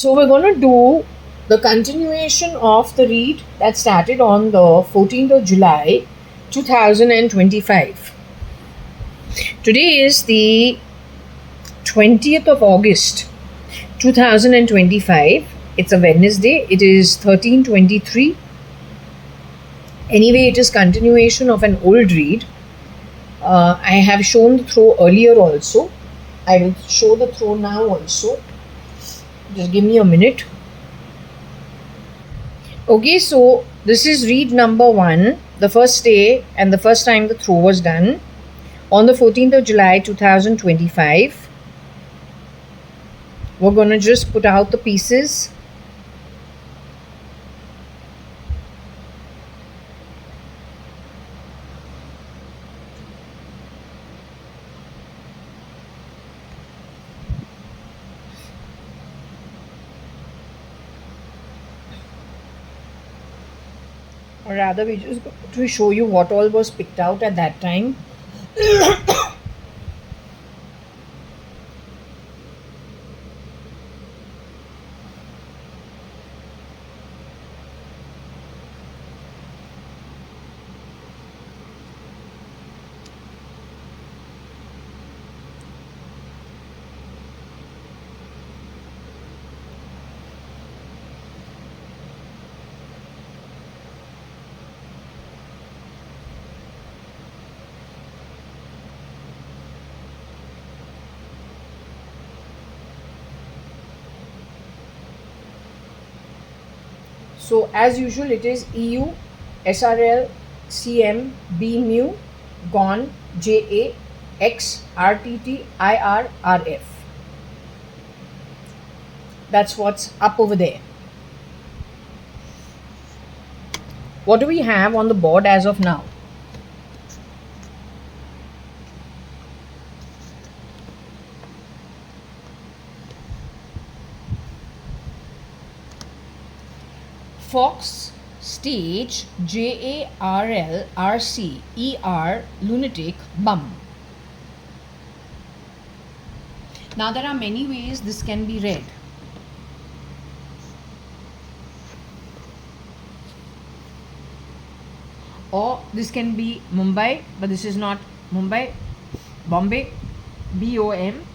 So we're going to do the continuation of the read that started on the 14th of July 2025. Today is the 20th of August 2025. It's a Wednesday. It is 13:23. Anyway, it is continuation of an old read. I have shown the throw earlier also. I will show the throw now also. Just give me a minute. Okay, so this is read number 1, the first day and the first time the throw was done on the 14th of July 2025. We're going to just put out the pieces. Or rather, we just got to show you what all was picked out at that time. So as usual, it is EU, SRL, CM, B mu, GON, JA, X, RTT, IR, RF. That's what's up over there. What do we have on the board as of now? Fox, Stage, JARL, RC, ER, Lunatic, Bum. Now there are many ways this can be read. Or this can be Mumbai, but this is not Mumbai. Bombay, BOM.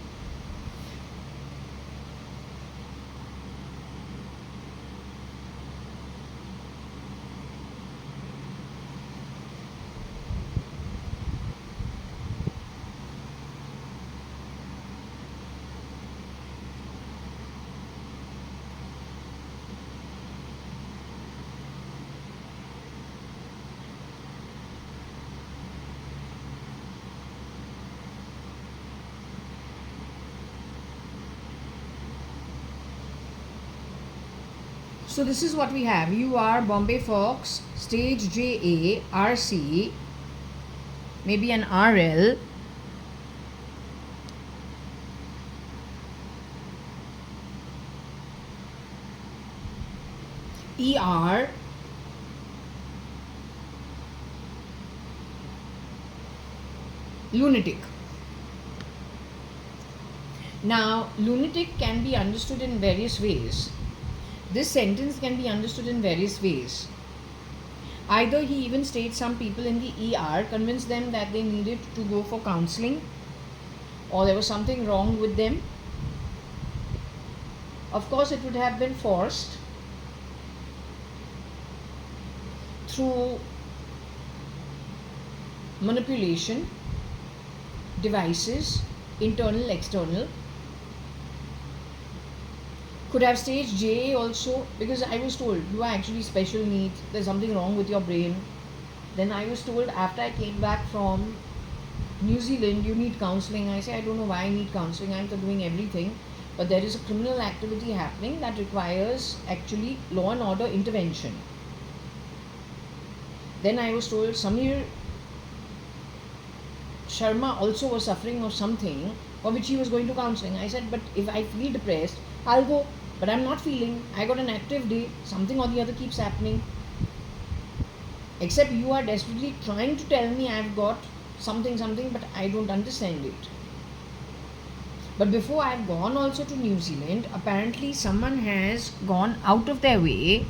So this is what we have. You are Bombay Fox, Stage JA, RC, maybe an RL, ER, Lunatic. Now, lunatic can be understood in various ways. This sentence can be understood in various ways. Either he even states some people in the ER, convinced them that they needed to go for counseling, or there was something wrong with them. Of course, it would have been forced through manipulation, devices, internal, external. Could have staged JA also, because I was told you are actually special needs, there's something wrong with your brain. Then I was told after I came back from New Zealand, you need counseling. I say, I don't know why I need counseling, I'm doing everything. But there is a criminal activity happening that requires actually law and order intervention. Then I was told Samir Sharma also was suffering of something for which he was going to counseling. I said, but if I feel depressed, I'll go. But I'm not feeling. I got an active day. Something or the other keeps happening. Except you are desperately trying to tell me I've got something, but I don't understand it. But before I've gone also to New Zealand, apparently someone has gone out of their way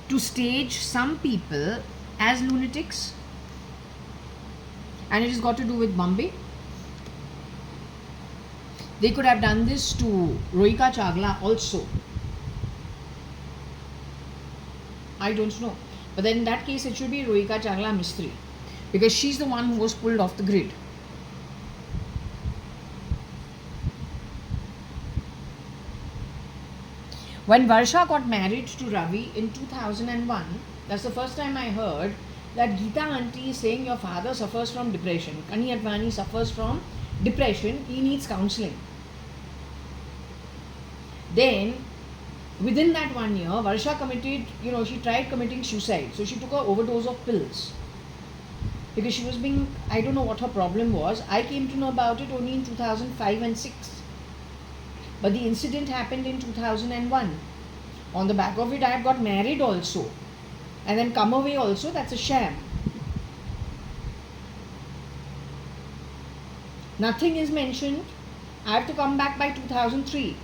to stage some people as lunatics, and it has got to do with Bombay. They could have done this to Rohika Chagla also. I don't know. But then in that case, it should be Rohika Chagla Mistry, because she's the one who was pulled off the grid. When Varsha got married to Ravi in 2001, that's the first time I heard that Geeta auntie is saying your father suffers from depression. I-Advani suffers from depression. He needs counseling. Then, within that 1 year, Varsha committed, she tried committing suicide. So she took an overdose of pills. Because she was being, I don't know what her problem was. I came to know about it only in 2005 and 6. But the incident happened in 2001. On the back of it, I have got married also. And then come away also, that's a sham. Nothing is mentioned. I have to come back by 2003.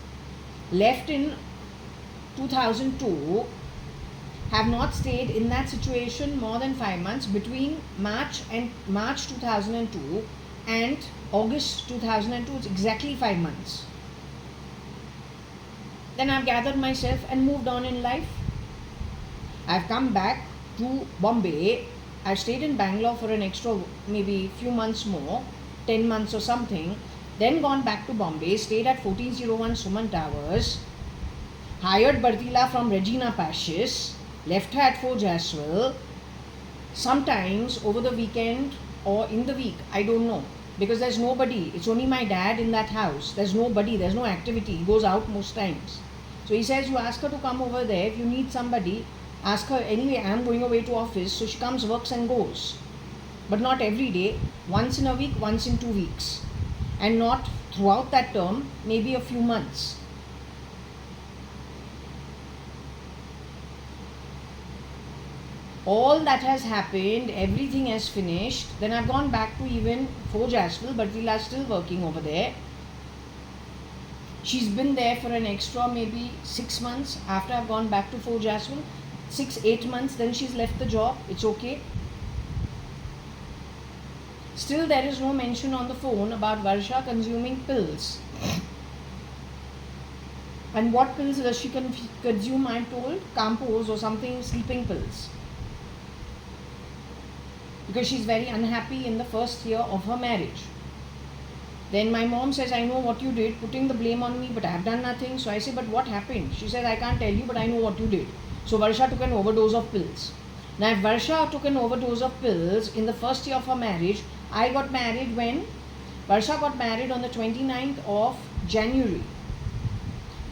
Left in 2002. Have not stayed in that situation more than 5 months. Between March 2002 and August 2002, it's exactly 5 months. Then I've gathered myself and moved on in life. I've come back to Bombay. I've stayed in Bangalore for an extra maybe few months more, 10 months or something. Then gone back to Bombay, stayed at 1401 Suman Towers, hired Bartila from Regina Pacis, left her at 4 Jaswell. Sometimes over the weekend or in the week, I don't know. Because there's nobody. It's only my dad in that house. There's nobody. There's no activity. He goes out most times. So he says, you ask her to come over there. If you need somebody, ask her. Anyway, I'm going away to office. So she comes, works and goes. But not every day. Once in a week, once in 2 weeks. And not throughout that term, maybe a few months. All that has happened, everything has finished. Then I've gone back to even 4 Jaswell, but Leela is still working over there. She's been there for an extra maybe 6 months after I've gone back to 4 Jaswell. 6-8 months, then she's left the job. It's okay. Still, there is no mention on the phone about Varsha consuming pills. And what pills does she consume? I'm told Campos or something, sleeping pills. Because she's very unhappy in the first year of her marriage. Then my mom says, I know what you did, putting the blame on me, but I have done nothing. So I say, but what happened? She says, I can't tell you, but I know what you did. So Varsha took an overdose of pills. Now if Varsha took an overdose of pills in the first year of her marriage, I got married when? Varsha got married on the 29th of January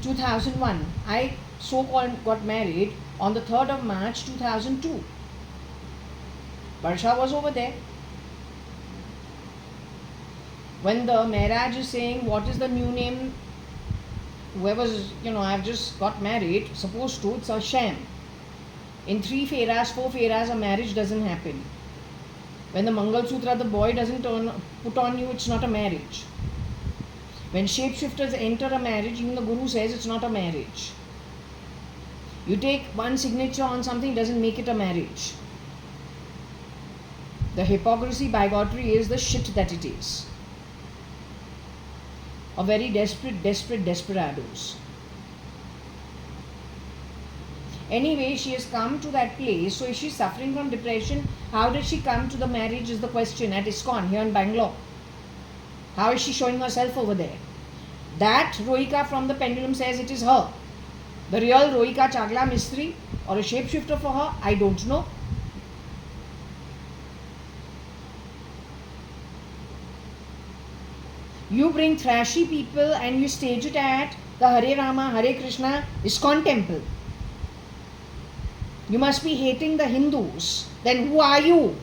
2001. I so-called got married on the 3rd of March 2002. Varsha was over there. When the marriage is saying, what is the new name? Whoever's, I've just got married, supposed to, it's a sham. In 3 feras, 4 feras, a marriage doesn't happen. When the Mangal Sutra, the boy doesn't put on you, it's not a marriage. When shapeshifters enter a marriage, even the Guru says it's not a marriage. You take one signature on something, doesn't make it a marriage. The hypocrisy, bigotry is the shit that it is. A very desperados. Anyway, she has come to that place. So if she's suffering from depression, how did she come to the marriage is the question at ISKCON here in Bangalore. How is she showing herself over there? That Rohika from the pendulum says it is her. The real Rohika Chagla Mistry or a shapeshifter for her, I don't know. You bring thrashy people and you stage it at the Hare Rama, Hare Krishna ISKCON temple. You must be hating the Hindus. Then who are you?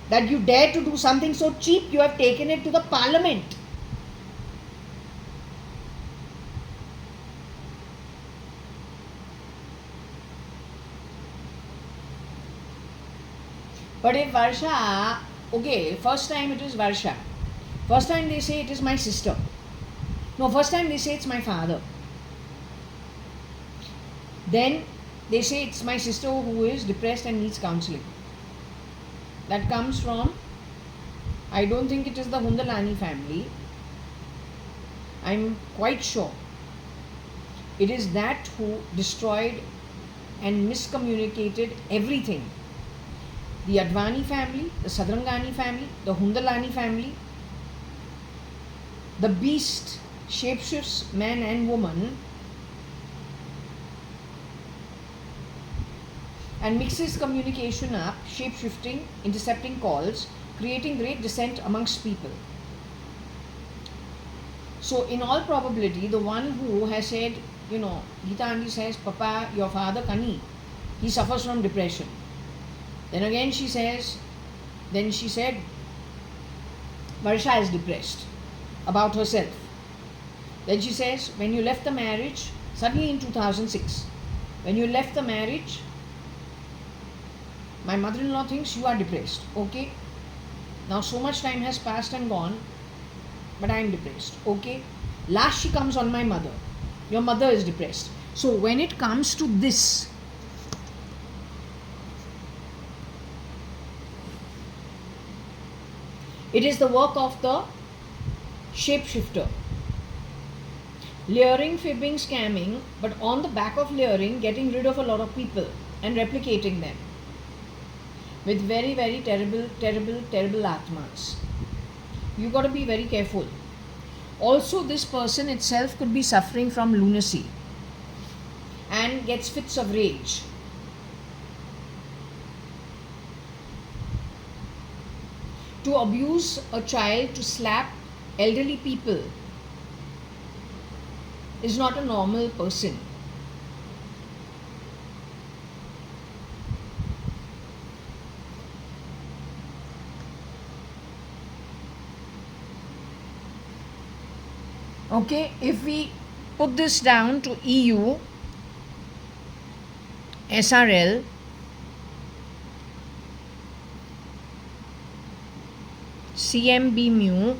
That you dare to do something so cheap, you have taken it to the parliament. But if Varsha, okay, first time it is Varsha. First time they say it is my sister. No, first time they say it's my father. Then they say it's my sister who is depressed and needs counseling. That comes from, I don't think it is the Hundalani family. I'm quite sure it is that who destroyed and miscommunicated everything. The Advani family, the Sadrangani family, the Hundalani family, the beast shapeshifts man and woman and mixes communication up, shape-shifting, intercepting calls, creating great dissent amongst people. So in all probability, the one who has said, Gita Aunty says, Papa, your father Kani, he suffers from depression. Then again she said, Varsha is depressed about herself. Then she says, when you left the marriage, suddenly in 2006, when you left the marriage, my mother-in-law thinks you are depressed. Okay, now so much time has passed and gone, but I am depressed. Okay, last she comes on my mother. Your mother is depressed. So when it comes to this, it is the work of the shapeshifter. Layering, fibbing, scamming, but on the back of layering, getting rid of a lot of people and replicating them with very, very terrible atmas. You got to be very careful. Also, this person itself could be suffering from lunacy and gets fits of rage. To abuse a child, to slap elderly people is not a normal person. Okay, if we put this down to EU, SRL, CMB mu,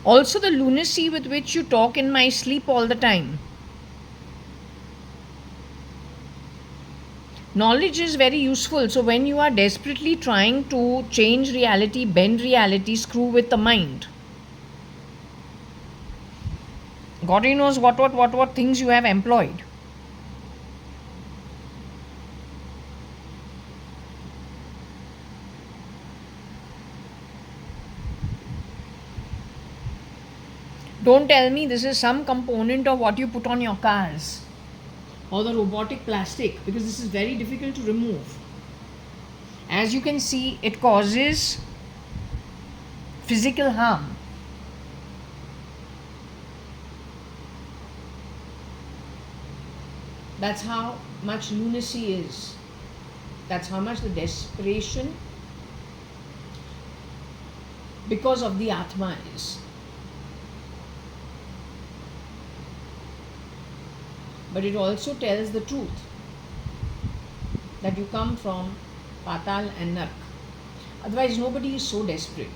also the lunacy with which you talk in my sleep all the time. Knowledge is very useful. So when you are desperately trying to change reality, bend reality, screw with the mind, God only knows what things you have employed. Don't tell me this is some component of what you put on your cars or the robotic plastic, because this is very difficult to remove. As you can see, it causes physical harm. That's how much lunacy is. That's how much the desperation because of the Atma is. But it also tells the truth that you come from Patal and Nark. Otherwise, nobody is so desperate.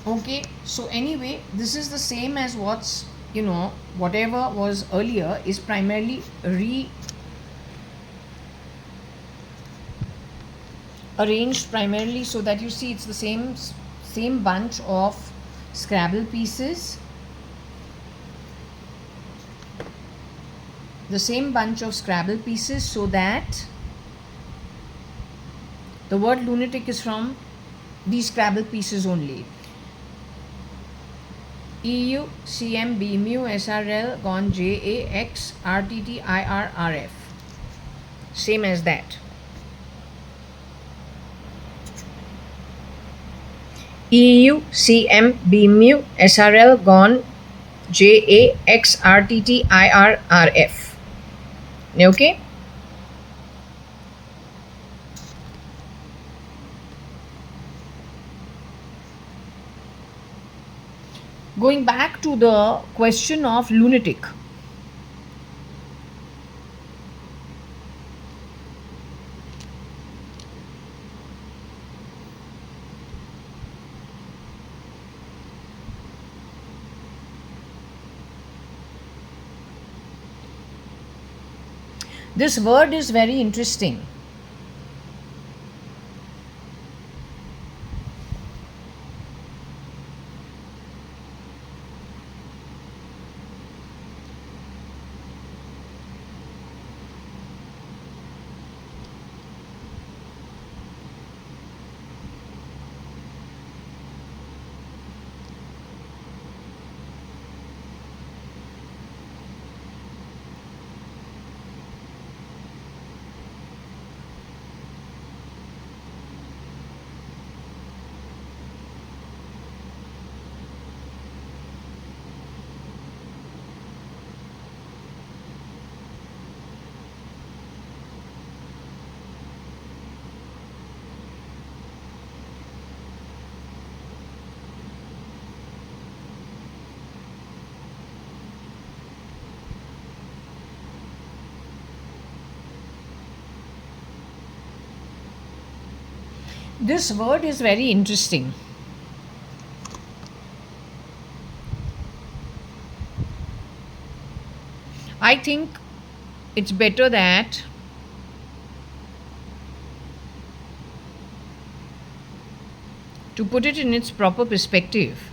Okay, so anyway, this is the same as what's, whatever was earlier is primarily rearranged primarily so that you see it's the same bunch of Scrabble pieces. The same bunch of Scrabble pieces so that The word lunatic is from these Scrabble pieces only. EU, CM, BMU, SRL, gone JAX, RTT, IRRF. Same as that. EU, CM, BMU, SRL, gone JAX, RTT, IRRF. Okay? Going back to the question of lunatic. This word is very interesting. This word is very interesting. I think it's better that to put it in its proper perspective.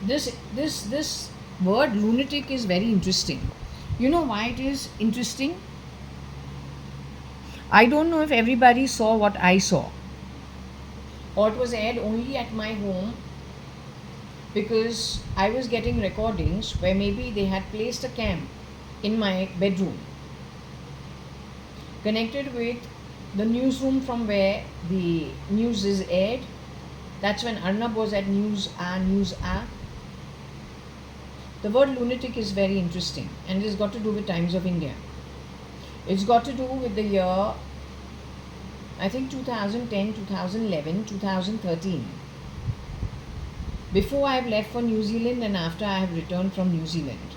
This word lunatic is very interesting. You know why it is interesting? I don't know if everybody saw what I saw, or it was aired only at my home, because I was getting recordings where maybe they had placed a cam in my bedroom connected with the newsroom from where the news is aired. That's when Arnab was at News A. The word lunatic is very interesting, and it's got to do with Times of India. It's got to do with the year, I think 2010, 2011, 2013. Before I have left for New Zealand and after I have returned from New Zealand.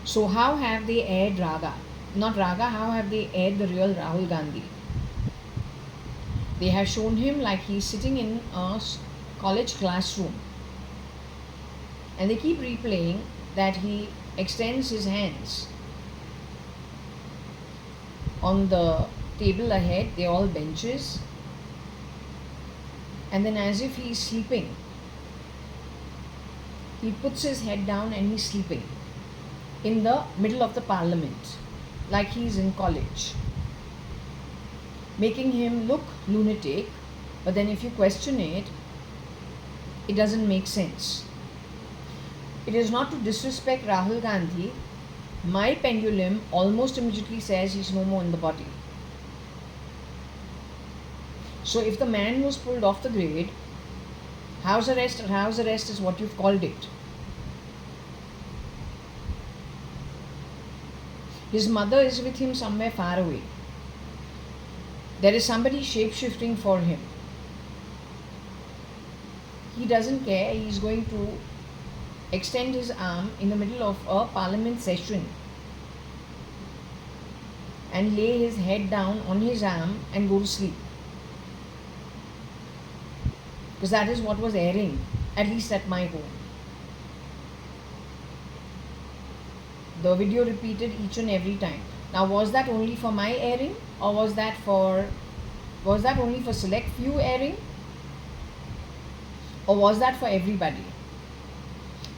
So how have they aired Raga? Not Raga, how have they aired the real Rahul Gandhi? They have shown him like he's sitting in a college classroom. And they keep replaying that he extends his hands on the table ahead, they're all benches. And then as if he's sleeping, he puts his head down and he's sleeping in the middle of the parliament, like he's in college, making him look lunatic. But then if you question it, It doesn't make sense. It is not to disrespect Rahul Gandhi. My pendulum almost immediately says he's no more in the body. So if the man was pulled off the grid, house arrest is what you've called it. His mother is with him somewhere far away. There is somebody shape-shifting for him. He doesn't care. He's going to extend his arm in the middle of a parliament session and lay his head down on his arm and go to sleep. Because that is what was airing, at least at my home. The video repeated each and every time. Now, was that only for my airing, or was that only for select few airing, or was that for everybody?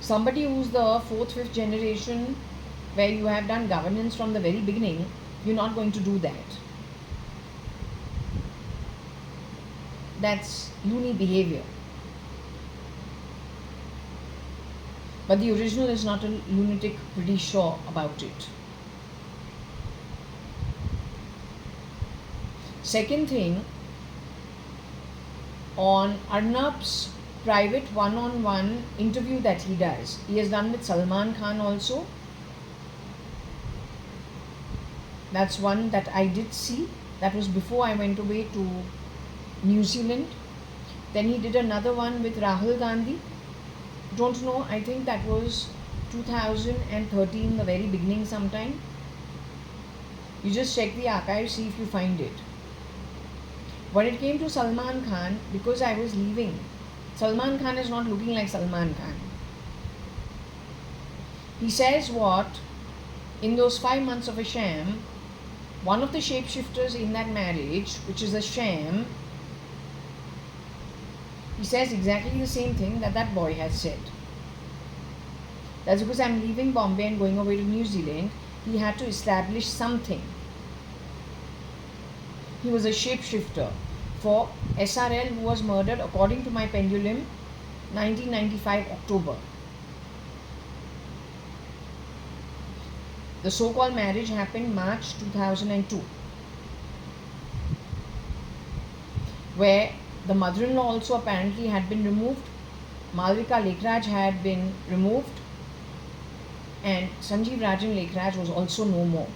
Somebody who's the 4th, 5th generation, where you have done governance from the very beginning, you're not going to do that. That's loony behavior. But the original is not a lunatic, pretty sure about it. Second thing, on Arnab's private one-on-one interview that he does, he has done with Salman Khan also. That's one that I did see. That was before I went away to New Zealand. Then he did another one with Rahul Gandhi. Don't know, I think that was 2013, the very beginning sometime. You just check the archive, see if you find it. When it came to Salman Khan, because I was leaving, Salman Khan is not looking like Salman Khan. He says what? In those 5 months of a sham, one of the shapeshifters in that marriage, which is a sham, he says exactly the same thing that that boy has said. That's because I'm leaving Bombay and going away to New Zealand. He had to establish something. He was a shapeshifter for SRL, who was murdered, according to my pendulum, 1995 October. The so-called marriage happened March 2002, where the mother-in-law also apparently had been removed, Malvika Lekhraj had been removed, and Sanjeev Rajan Lekhraj was also no more.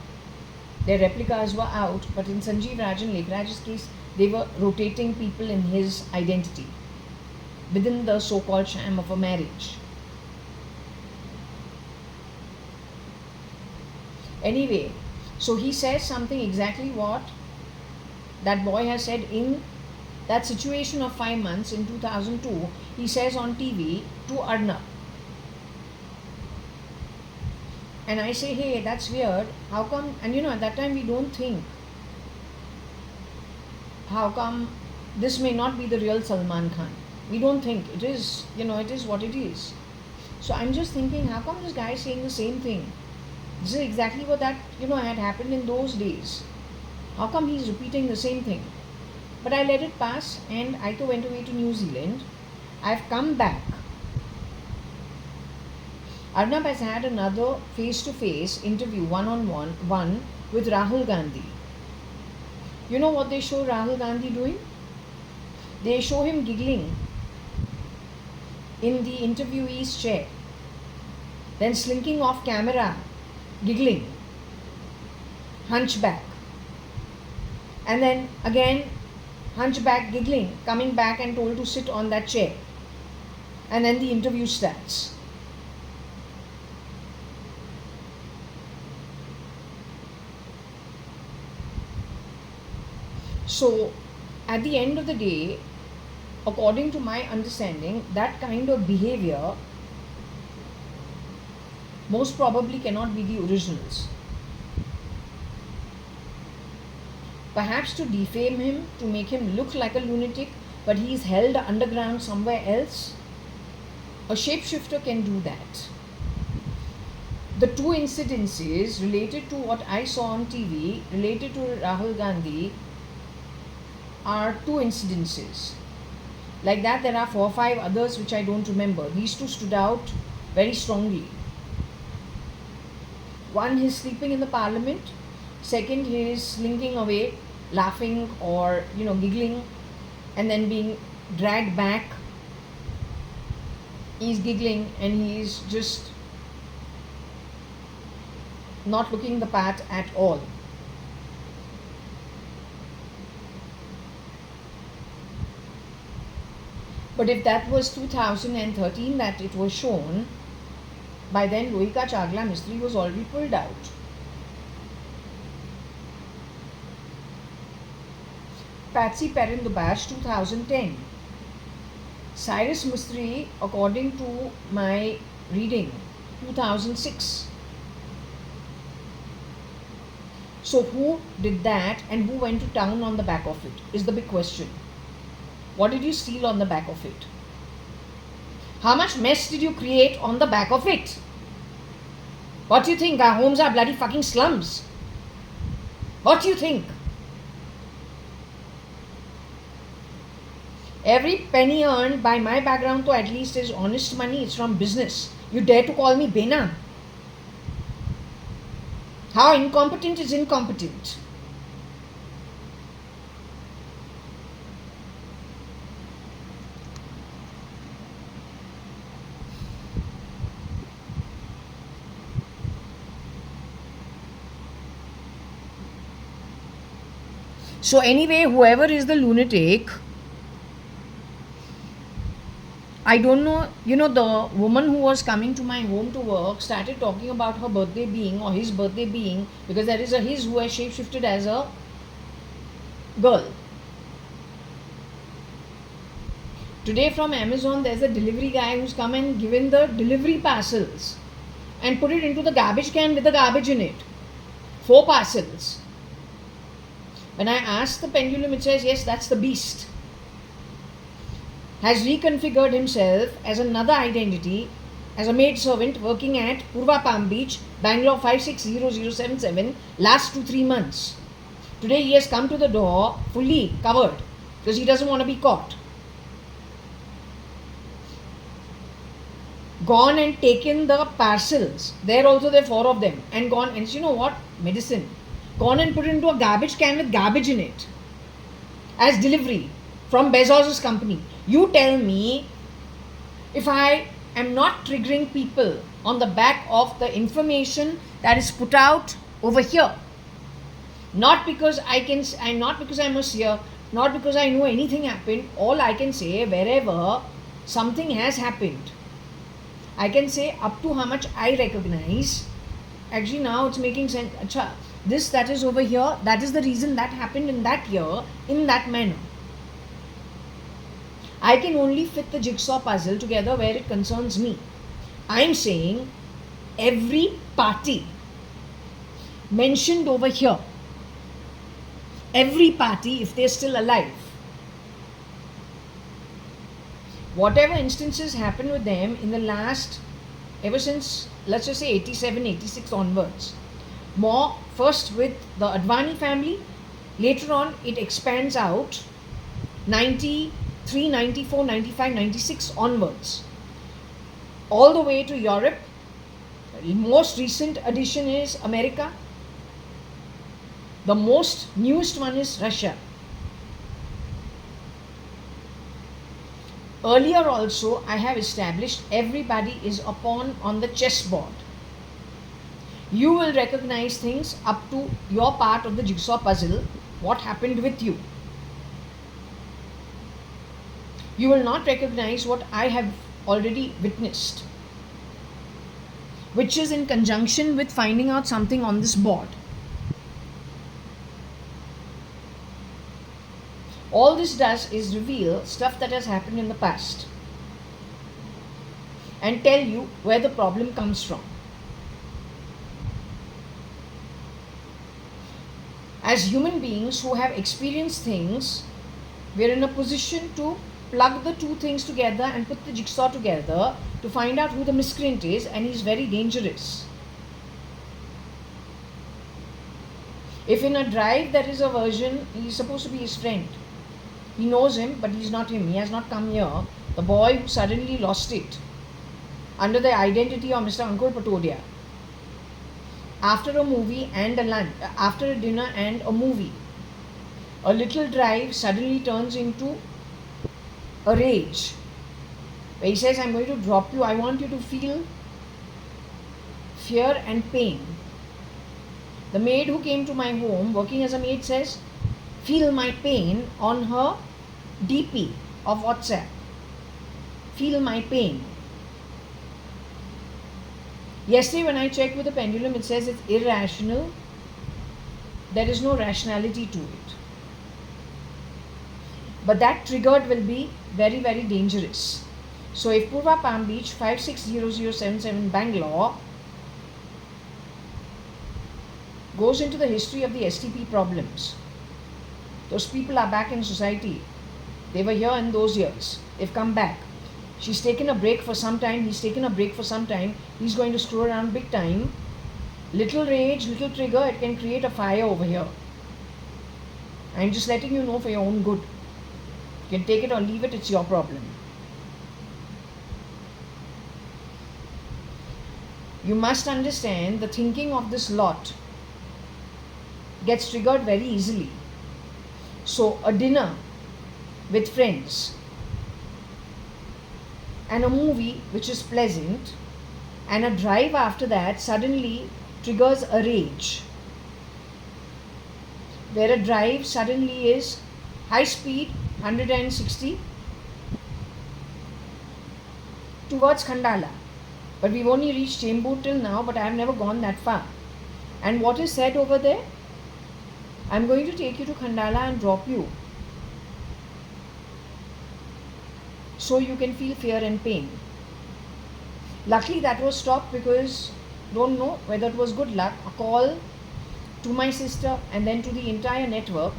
Their replicas were out, but in Sanjeev Rajan Lekhraj's case, they were rotating people in his identity within the so-called sham of a marriage. Anyway, so he says something exactly what that boy has said in that situation of 5 months in 2002. He says on TV to Arnab. And I say, hey, that's weird. How come? And at that time we don't think, how come this may not be the real Salman Khan? We don't think. It is, it is what it is. So I'm just thinking, how come this guy is saying the same thing? This is exactly what that, had happened in those days. How come he's repeating the same thing? But I let it pass, and I too went away to New Zealand. I've come back. Arnab has had another face-to-face interview, one-on-one, with Rahul Gandhi. You know what they show Rahul Gandhi doing? They show him giggling in the interviewee's chair, then slinking off camera, giggling, hunchback, and then again hunchback, giggling, coming back and told to sit on that chair, and then the interview starts. So at the end of the day, according to my understanding, that kind of behavior most probably cannot be the originals. Perhaps to defame him, to make him look like a lunatic, but he is held underground somewhere else. A shapeshifter can do that. The two incidences related to what I saw on TV, related to Rahul Gandhi, are two incidences. Like that, there are 4 or 5 others which I don't remember. These two stood out very strongly. One, he's sleeping in the parliament. Second, he is slinking away, laughing or giggling, and then being dragged back. He's giggling and he's just not looking the part at all. But if that was 2013 that it was shown, by then Lohi Ka Chagla Mystery was already pulled out. Patsy Perindubash 2010. Cyrus Mystery, according to my reading, 2006. So who did that and who went to town on the back of it is the big question. What did you steal on the back of it? How much mess did you create on the back of it? What do you think? Our homes are bloody fucking slums. What do you think? Every penny earned by my background to at least is honest money. It's from business. You dare to call me Bena? How incompetent is incompetent? So anyway, whoever is the lunatic, I don't know, the woman who was coming to my home to work started talking about her birthday being, or his birthday being, because there is a his who has shapeshifted as a girl. Today from Amazon, there's a delivery guy who's come and given the delivery parcels and put it into the garbage can with the garbage in it. 4 parcels. When I asked the pendulum, it says, yes, that's the beast. Has reconfigured himself as another identity, as a maid servant working at Purva Palm Beach, Bangalore 560077, last 2-3 months. Today he has come to the door fully covered because he doesn't want to be caught. Gone and taken the parcels. There also there are 4 of them. And gone, and you know what? Medicine. Gone and put it into a garbage can with garbage in it as delivery from Bezos's company. You tell me, if I am not triggering people on the back of the information that is put out over here, not because not because I'm a seer, not because I know anything happened. All I can say, wherever something has happened, I can say up to how much I recognize. Actually now it's making sense. Achha, this that is over here, that is the reason that happened in that year, in that manner. I can only fit the jigsaw puzzle together where it concerns me. I am saying every party mentioned over here, every party, if they're still alive, whatever instances happened with them in the last, ever since, let's just say 87, 86 onwards, more first with the Advani family, later on it expands out 93, 94, 95, 96 onwards, all the way to Europe. The most recent addition is America. The most newest one is Russia. Earlier also I have established everybody is on the chessboard. You will recognize things up to your part of the jigsaw puzzle, what happened with you. You will not recognize what I have already witnessed, which is in conjunction with finding out something on this board. All this does is reveal stuff that has happened in the past and tell you where the problem comes from. As human beings who have experienced things, we are in a position to plug the two things together and put the jigsaw together to find out who the miscreant is, and he's very dangerous. If in a drive there is a version, he's supposed to be his friend. He knows him, but he's not him. He has not come here. The boy who suddenly lost it under the identity of Mr. Ankur Patodia. After a movie and a lunch, after a dinner and a movie, a little drive suddenly turns into a rage. Where he says, I'm going to drop you. I want you to feel fear and pain. The maid who came to my home, working as a maid, says, feel my pain on her DP of WhatsApp. Feel my pain. Yesterday when I checked with the pendulum, it says it's irrational. There is no rationality to it. But that triggered will be very, very dangerous. So if Purva Palm Beach 560077 Bangalore goes into the history of the STP problems, those people are back in society. They were here in those years. They've come back. She's taken a break for some time. He's taken a break for some time. He's going to screw around big time. Little rage, little trigger, it can create a fire over here. I'm just letting you know for your own good. You can take it or leave it, it's your problem. You must understand the thinking of this lot gets triggered very easily. So a dinner with friends and a movie which is pleasant and a drive after that suddenly triggers a rage. Where a drive suddenly is high speed 160 towards Khandala. But we've only reached Chembur till now, but I have never gone that far. And what is said over there? I'm going to take you to Khandala and drop you. So you can feel fear and pain. Luckily that was stopped because, don't know whether it was good luck, a call to my sister and then to the entire network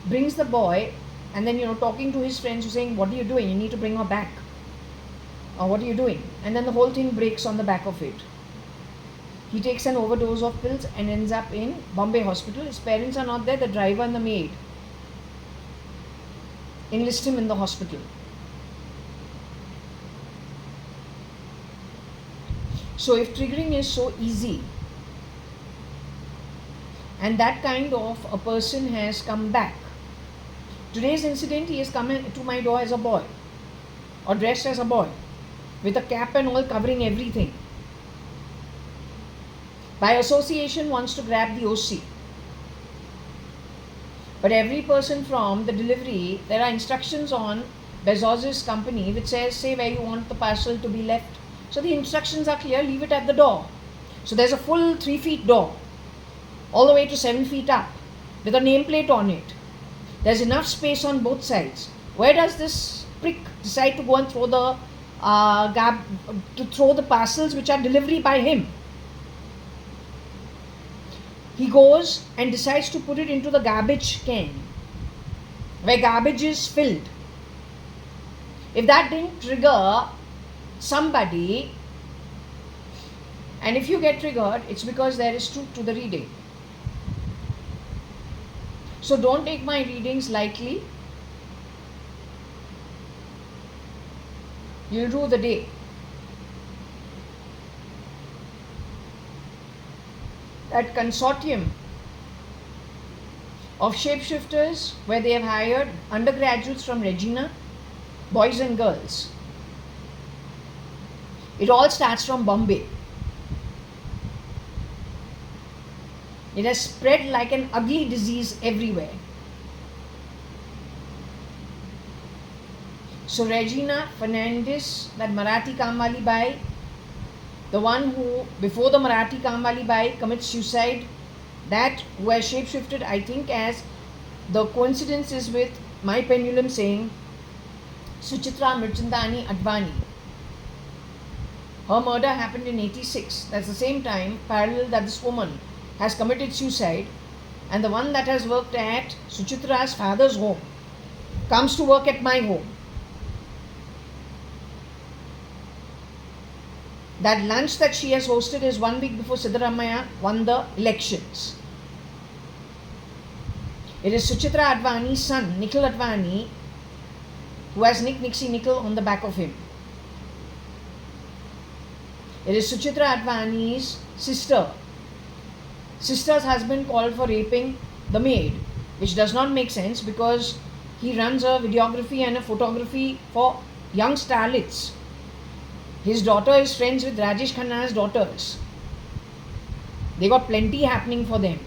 brings the boy, and then talking to his friends who saying, what are you doing? You need to bring her back. Or what are you doing? And then the whole thing breaks on the back of it. He takes an overdose of pills and ends up in Bombay hospital. His parents are not there, the driver and the maid enlist him in the hospital. So if triggering is so easy, and that kind of a person has come back. Today's incident, he has come to my door as a boy, or dressed as a boy, with a cap and all covering everything. By association wants to grab the OC. But every person from the delivery, there are instructions on Bezos's company which says, say where you want the parcel to be left. So the instructions are clear, leave it at the door. So there's a full 3 feet door, all the way to 7 feet up, with a nameplate on it. There's enough space on both sides. Where does this prick decide to go and throw the parcels which are delivery by him? He goes and decides to put it into the garbage can, where garbage is filled. If that didn't trigger somebody, and if you get triggered, it's because there is truth to the reading. So don't take my readings lightly. You'll rue the day. That consortium of shapeshifters where they have hired undergraduates from Regina, boys and girls. It all starts from Bombay. It has spread like an ugly disease everywhere. So Regina Fernandez, that Marathi Kamwali Bai, the one who before the Marathi Kamwali Bai commits suicide, that who has shapeshifted, I think, as the coincidence is with my pendulum saying Suchitra JAYA.ADVANI. Her murder happened in 86. That's the same time parallel that this woman has committed suicide, and the one that has worked at Suchitra's father's home comes to work at my home. That lunch that she has hosted is 1 week before Siddaramaiah won the elections. It is Suchitra Advani's son, Nikhil Advani, who has Nick Nixie Nickel on the back of him. It is Suchitra Advani's sister. Sister's husband called for raping the maid, which does not make sense because he runs a videography and a photography for young starlets. His daughter is friends with Rajesh Khanna's daughters. They got plenty happening for them.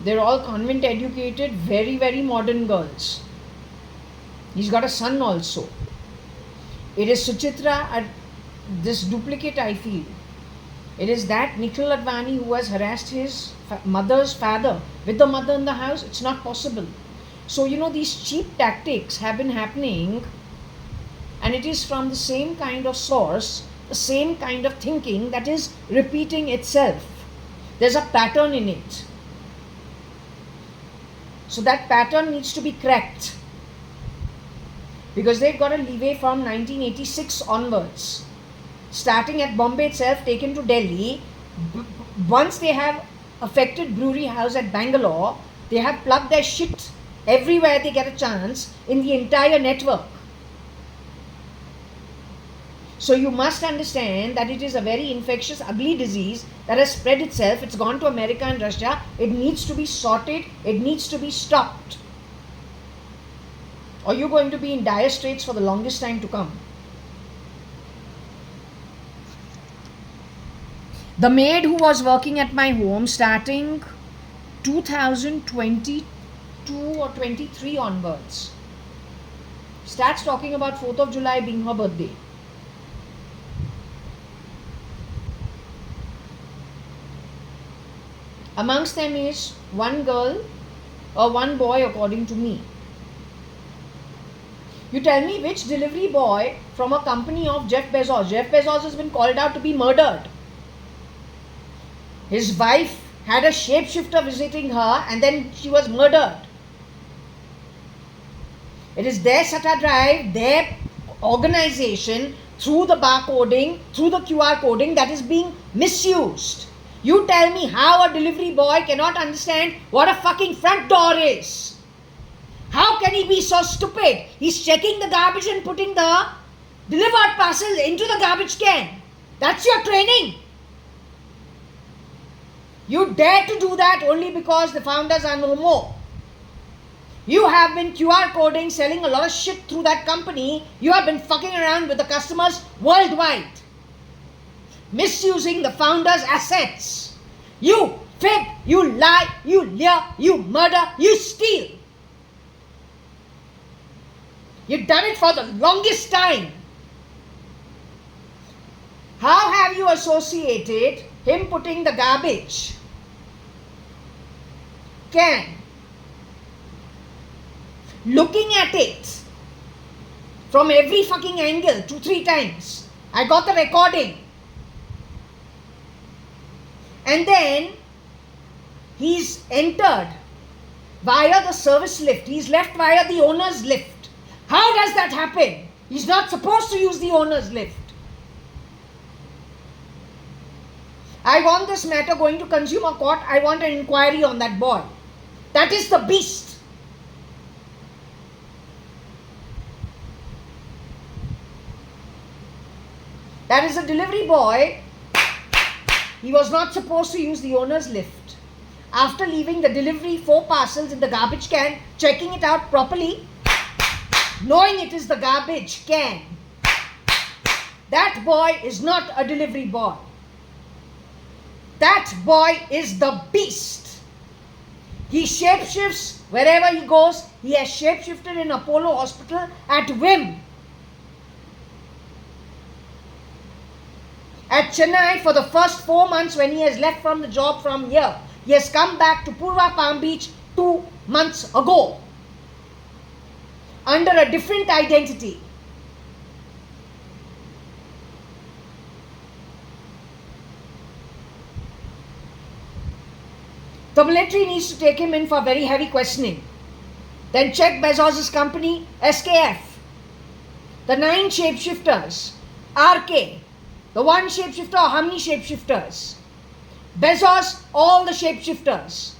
They're all convent educated, very, very modern girls. He's got a son also. It is Suchitra, this duplicate I feel. It is that Nikhil Advani who has harassed his mother's father with the mother in the house. It's not possible. So, these cheap tactics have been happening, and it is from the same kind of source, the same kind of thinking that is repeating itself. There's a pattern in it. So that pattern needs to be cracked, because they've got a leeway from 1986 onwards. Starting at Bombay itself, taken to Delhi. Once they have affected Brewery House at Bangalore, they have plugged their shit everywhere they get a chance in the entire network. So you must understand that it is a very infectious, ugly disease that has spread itself. It's gone to America and Russia. It needs to be sorted. It needs to be stopped. Or you're going to be in dire straits for the longest time to come. The maid who was working at my home starting 2022 or 23 onwards starts talking about 4th of July being her birthday. Amongst them is one girl or one boy, according to me. You tell me which delivery boy from a company of Jeff Bezos. Jeff Bezos has been called out to be murdered. His wife had a shapeshifter visiting her and then she was murdered. It is their SATA drive, their organization, through the barcoding, through the QR coding, that is being misused. You tell me how a delivery boy cannot understand what a fucking front door is. How can he be so stupid? He's checking the garbage and putting the delivered parcel into the garbage can. That's your training. You dare to do that only because the founders are no more. You have been QR coding, selling a lot of shit through that company. You have been fucking around with the customers worldwide. Misusing the founders' assets. You fib, you lie, you lure, you murder, you steal. You've done it for the longest time. How have you associated him putting the garbage can, looking at it from every fucking angle 2-3 times? I got the recording. And then he's entered via the service lift. He's left via the owner's lift. How does that happen? He's not supposed to use the owner's lift. I want this matter going to consumer court. I want an inquiry on that boy. That is the beast. That is a delivery boy. He was not supposed to use the owner's lift. After leaving the delivery, 4 parcels in the garbage can, checking it out properly, knowing it is the garbage can. That boy is not a delivery boy. That boy is the beast. He shapeshifts wherever he goes. He has shapeshifted in Apollo Hospital at whim. At Chennai for the first 4 months when he has left from the job from here. He has come back to Purva Palm Beach 2 months ago under a different identity. The military needs to take him in for very heavy questioning. Then check Bezos' company, SKF. The 9 shapeshifters, RK. The 1 shapeshifter or how many shapeshifters? Bezos, all the shapeshifters.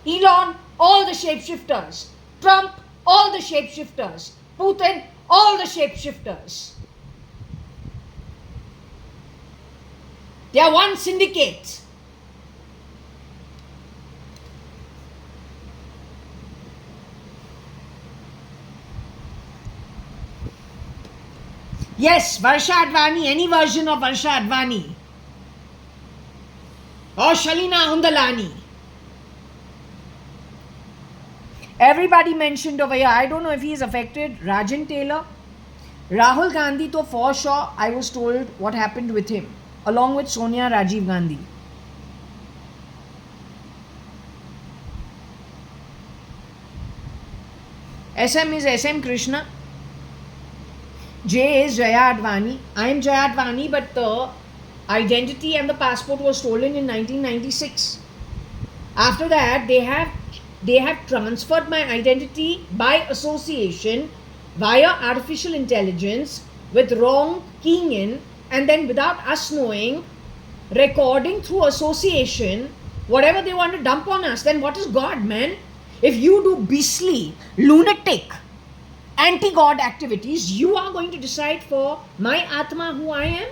Elon, all the shapeshifters. Trump, all the shapeshifters. Putin, all the shapeshifters. They are one syndicate. Yes, JAYA.ADVANI, any version of JAYA.ADVANI. Or Shalina Undalani. Everybody mentioned over here. I don't know if he is affected. Rajan Taylor. Rahul Gandhi, to for sure, I was told what happened with him. Along with Sonia Rajiv Gandhi. SM is SM Krishna. J is JAYA.ADVANI. I am JAYA.ADVANI, but the identity and the passport was stolen in 1996. After that, they have transferred my identity by association via artificial intelligence with wrong keying in, and then without us knowing, recording through association whatever they want to dump on us. Then what is God, man? If you do beastly, lunatic, anti-God activities, you are going to decide for my Atma who I am,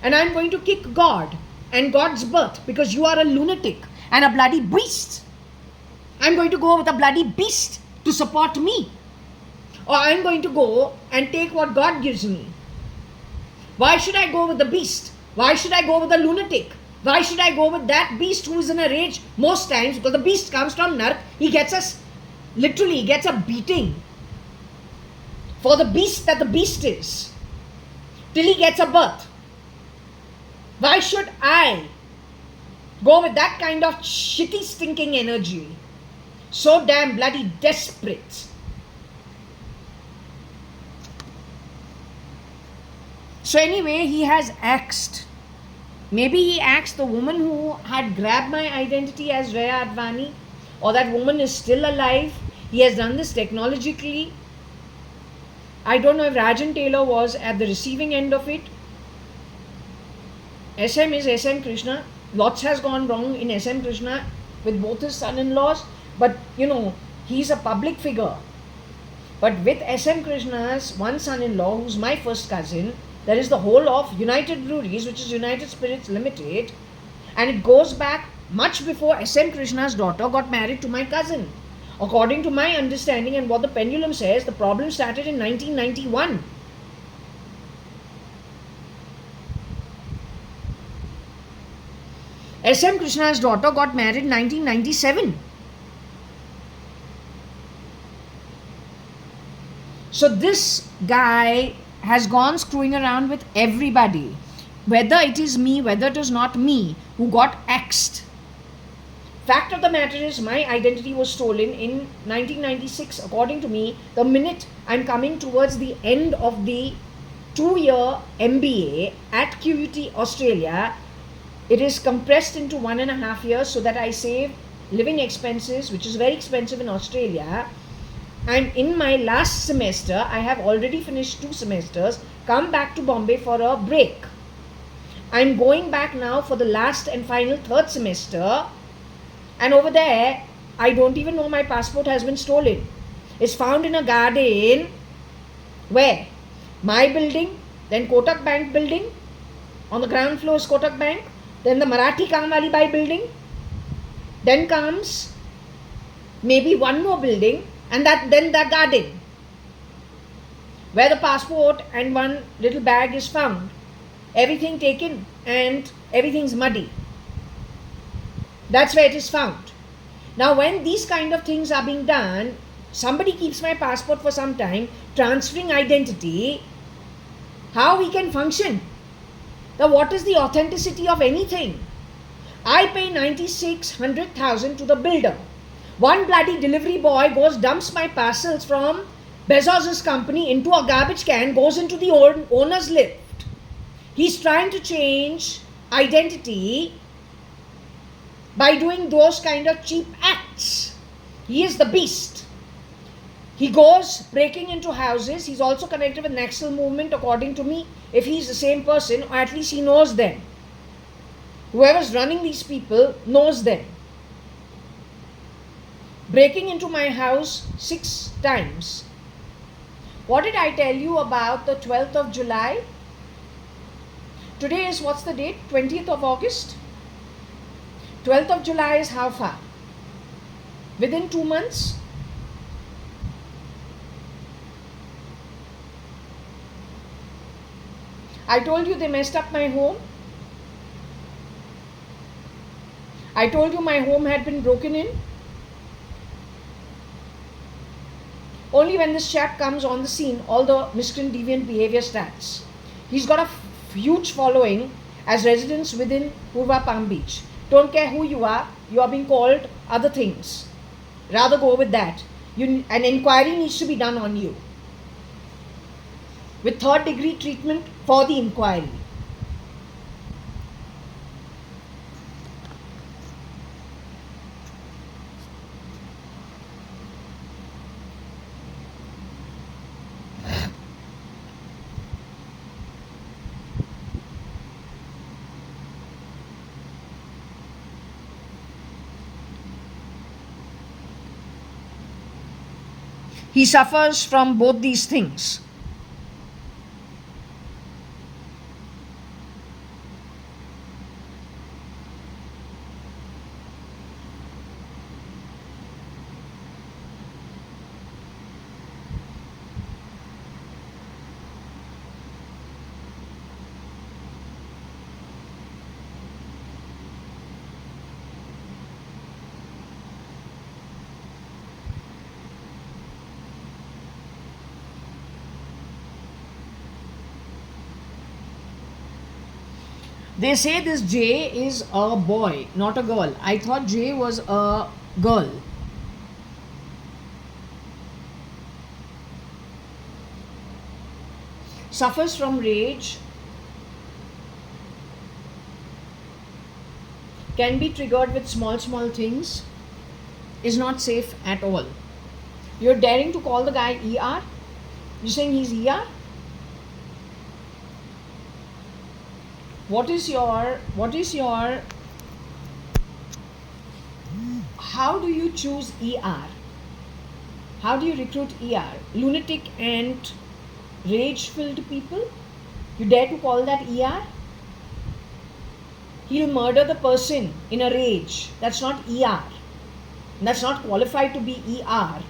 and I'm going to kick God and God's birth because you are a lunatic and a bloody beast. I'm going to go with a bloody beast to support me, or I'm going to go and take what God gives me. Why should I go with the beast? Why should I go with the lunatic? Why should I go with that beast who is in a rage most times? Because the beast comes from Nark. He gets us, literally gets a beating for the beast that the beast is, till he gets a birth. Why should I go with that kind of shitty stinking energy? So damn bloody desperate. So anyway, he has axed. Maybe he axed the woman who had grabbed my identity as JAYA.ADVANI, or that woman is still alive. He has done this technologically. I don't know if Rajan Taylor was at the receiving end of it. SM is SM Krishna. Lots has gone wrong in SM Krishna with both his son-in-laws. But you know, he's a public figure. But with SM Krishna's one son-in-law, who's my first cousin, there is the whole of United Breweries, which is United Spirits Limited, and it goes back much before SM Krishna's daughter got married to my cousin. According to my understanding and what the pendulum says, the problem started in 1991. SM Krishna's daughter got married in 1997. So this guy has gone screwing around with everybody, whether it is me, whether it is not me, who got axed. Fact of the matter is, my identity was stolen in 1996. According to me, the minute I'm coming towards the end of the 2-year MBA at QUT Australia, it is compressed into 1.5 years so that I save living expenses, which is very expensive in Australia. And in my last semester, I have already finished 2 semesters, come back to Bombay for a break. I'm going back now for the last and final 3rd semester. And over there, I don't even know my passport has been stolen. It's found in a garden. Where? My building, then Kotak Bank building. On the ground floor is Kotak Bank. Then the Marathi Kamwali Bai building. Then comes maybe one more building. And then the garden, where the passport and one little bag is found. Everything taken and everything's muddy. That's where it is found. Now when these kind of things are being done, somebody keeps my passport for some time, transferring identity, how we can function? Now what is the authenticity of anything? I pay 96,100,000 to the builder. One bloody delivery boy goes, dumps my parcels from Bezos's company into a garbage can, goes into the owner's lift. He's trying to change identity by doing those kind of cheap acts. He is the beast. He goes breaking into houses. He's also connected with Naxal movement, according to me, if he's the same person, or at least he knows them. Whoever's running these people knows them. Breaking into my house 6 times. What did I tell you about the 12th of July? Today is, what's the date? 20th of August? 12th of July is how far? Within 2 months? I told you they messed up my home. I told you my home had been broken in. Only when this chap comes on the scene, all the miscreant deviant behavior starts. He's got a huge following as residents within Purva Palm Beach. Don't care who you are being called other things. Rather go with that. An inquiry needs to be done on you, with third degree treatment for the inquiry. He suffers from both these things. They say this J is a boy, not a girl. I thought J was a girl. Suffers from rage. Can be triggered with small things. Is not safe at all. You're daring to call the guy ER? You're saying he's ER? What is your how do you choose ER? How do you recruit ER? Lunatic and rage filled people? You dare to call that ER? He'll murder the person in a rage. That's not ER. That's not qualified to be ER.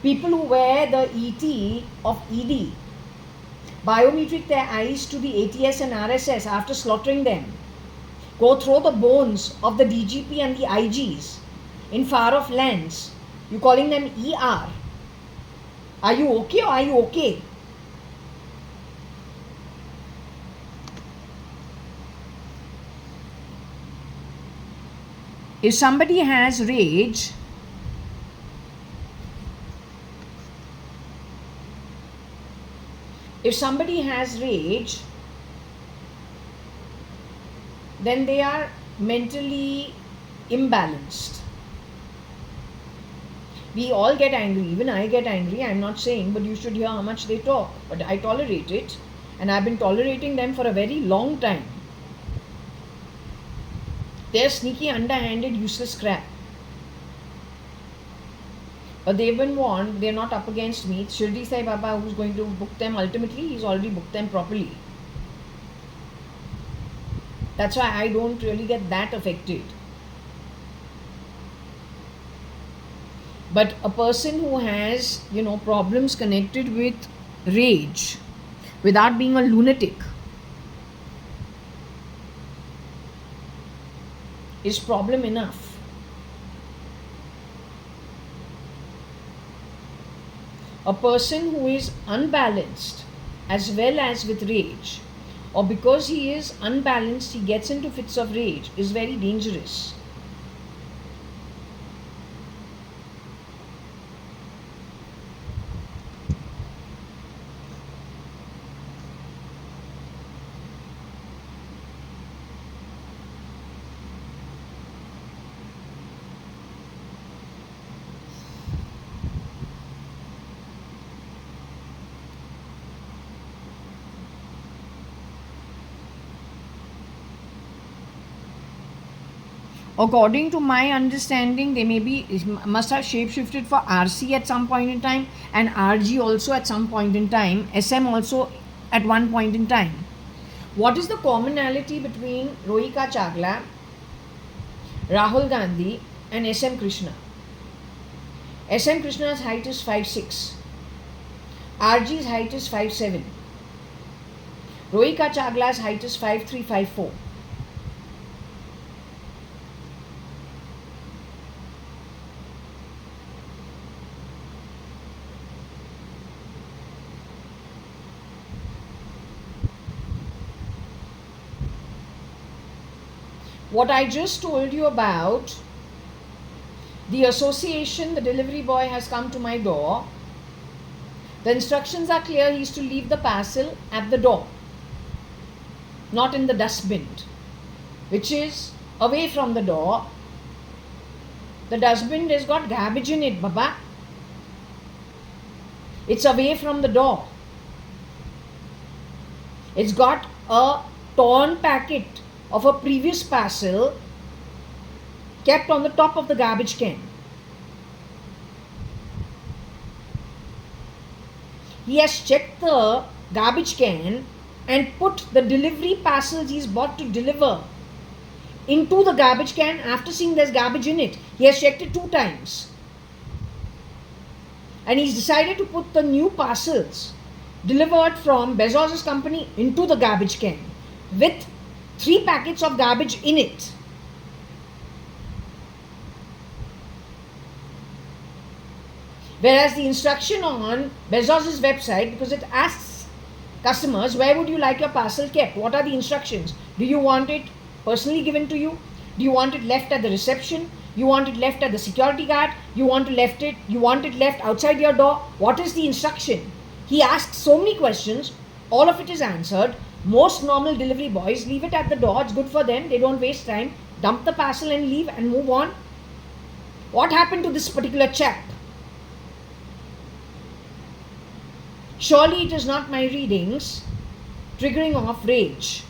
People who wear the ET of ED biometric their eyes to the ATS and RSS after slaughtering them, go throw the bones of the DGP and the IGs in far off lands. You calling them ER? Are you okay or are you okay? If somebody has rage, then they are mentally imbalanced. We all get angry, even I get angry, I'm not saying, but you should hear how much they talk. But I tolerate it, and I've been tolerating them for a very long time. They're sneaky, underhanded, useless crap. But they've been warned, they're not up against me. It's Shirdi Sai Baba who's going to book them ultimately. He's already booked them properly. That's why I don't really get that affected. But a person who has, problems connected with rage without being a lunatic is problem enough. A person who is unbalanced as well as with rage, or because he is unbalanced he gets into fits of rage, is very dangerous. According to my understanding, they must have shapeshifted for RC at some point in time, and RG also at some point in time, SM also at one point in time. What is the commonality between Rohika Chagla, Rahul Gandhi, and SM Krishna? SM Krishna's height is 5'6". RG's height is 5'7". Rohika Chagla's height is 5'3", 5'4". What I just told you about, the association, the delivery boy has come to my door. The instructions are clear, he is to leave the parcel at the door, not in the dustbin, which is away from the door. The dustbin has got garbage in it, Baba. It's away from the door. It's got a torn packet of a previous parcel kept on the top of the garbage can. He has checked the garbage can and put the delivery parcels he's bought to deliver into the garbage can after seeing there's garbage in it. He has checked it 2 times. And he's decided to put the new parcels delivered from Bezos's company into the garbage can with 3 packets of garbage in it. Whereas the instruction on Bezos's website, because it asks customers, where would you like your parcel kept? What are the instructions? Do you want it personally given to you? Do you want it left at the reception? You want it left at the security guard? You want it left outside your door? What is the instruction? He asks so many questions. All of it is answered. Most normal delivery boys leave it at the door. It's good for them. They don't waste time. Dump the parcel and leave and move on. What happened to this particular chap? Surely it is not my readings triggering off rage.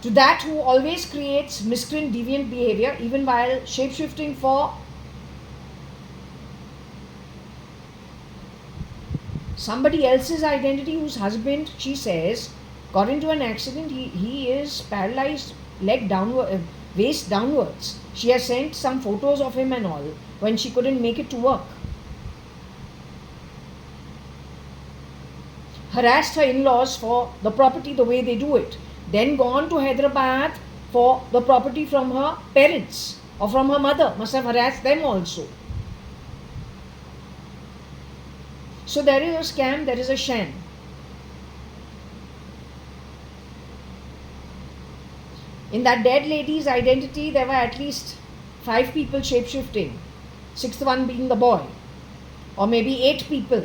To that who always creates miscreant deviant behavior even while shapeshifting for somebody else's identity, whose husband, she says, got into an accident. He is paralyzed, leg downward, waist downwards. She has sent some photos of him and all when she couldn't make it to work. Harassed her in-laws for the property the way they do it. Then gone to Hyderabad for the property from her parents or from her mother. Must have harassed them also. So there is a scam, there is a sham. In that dead lady's identity, there were at least 5 people shapeshifting. 6th one being the boy. Or maybe 8 people.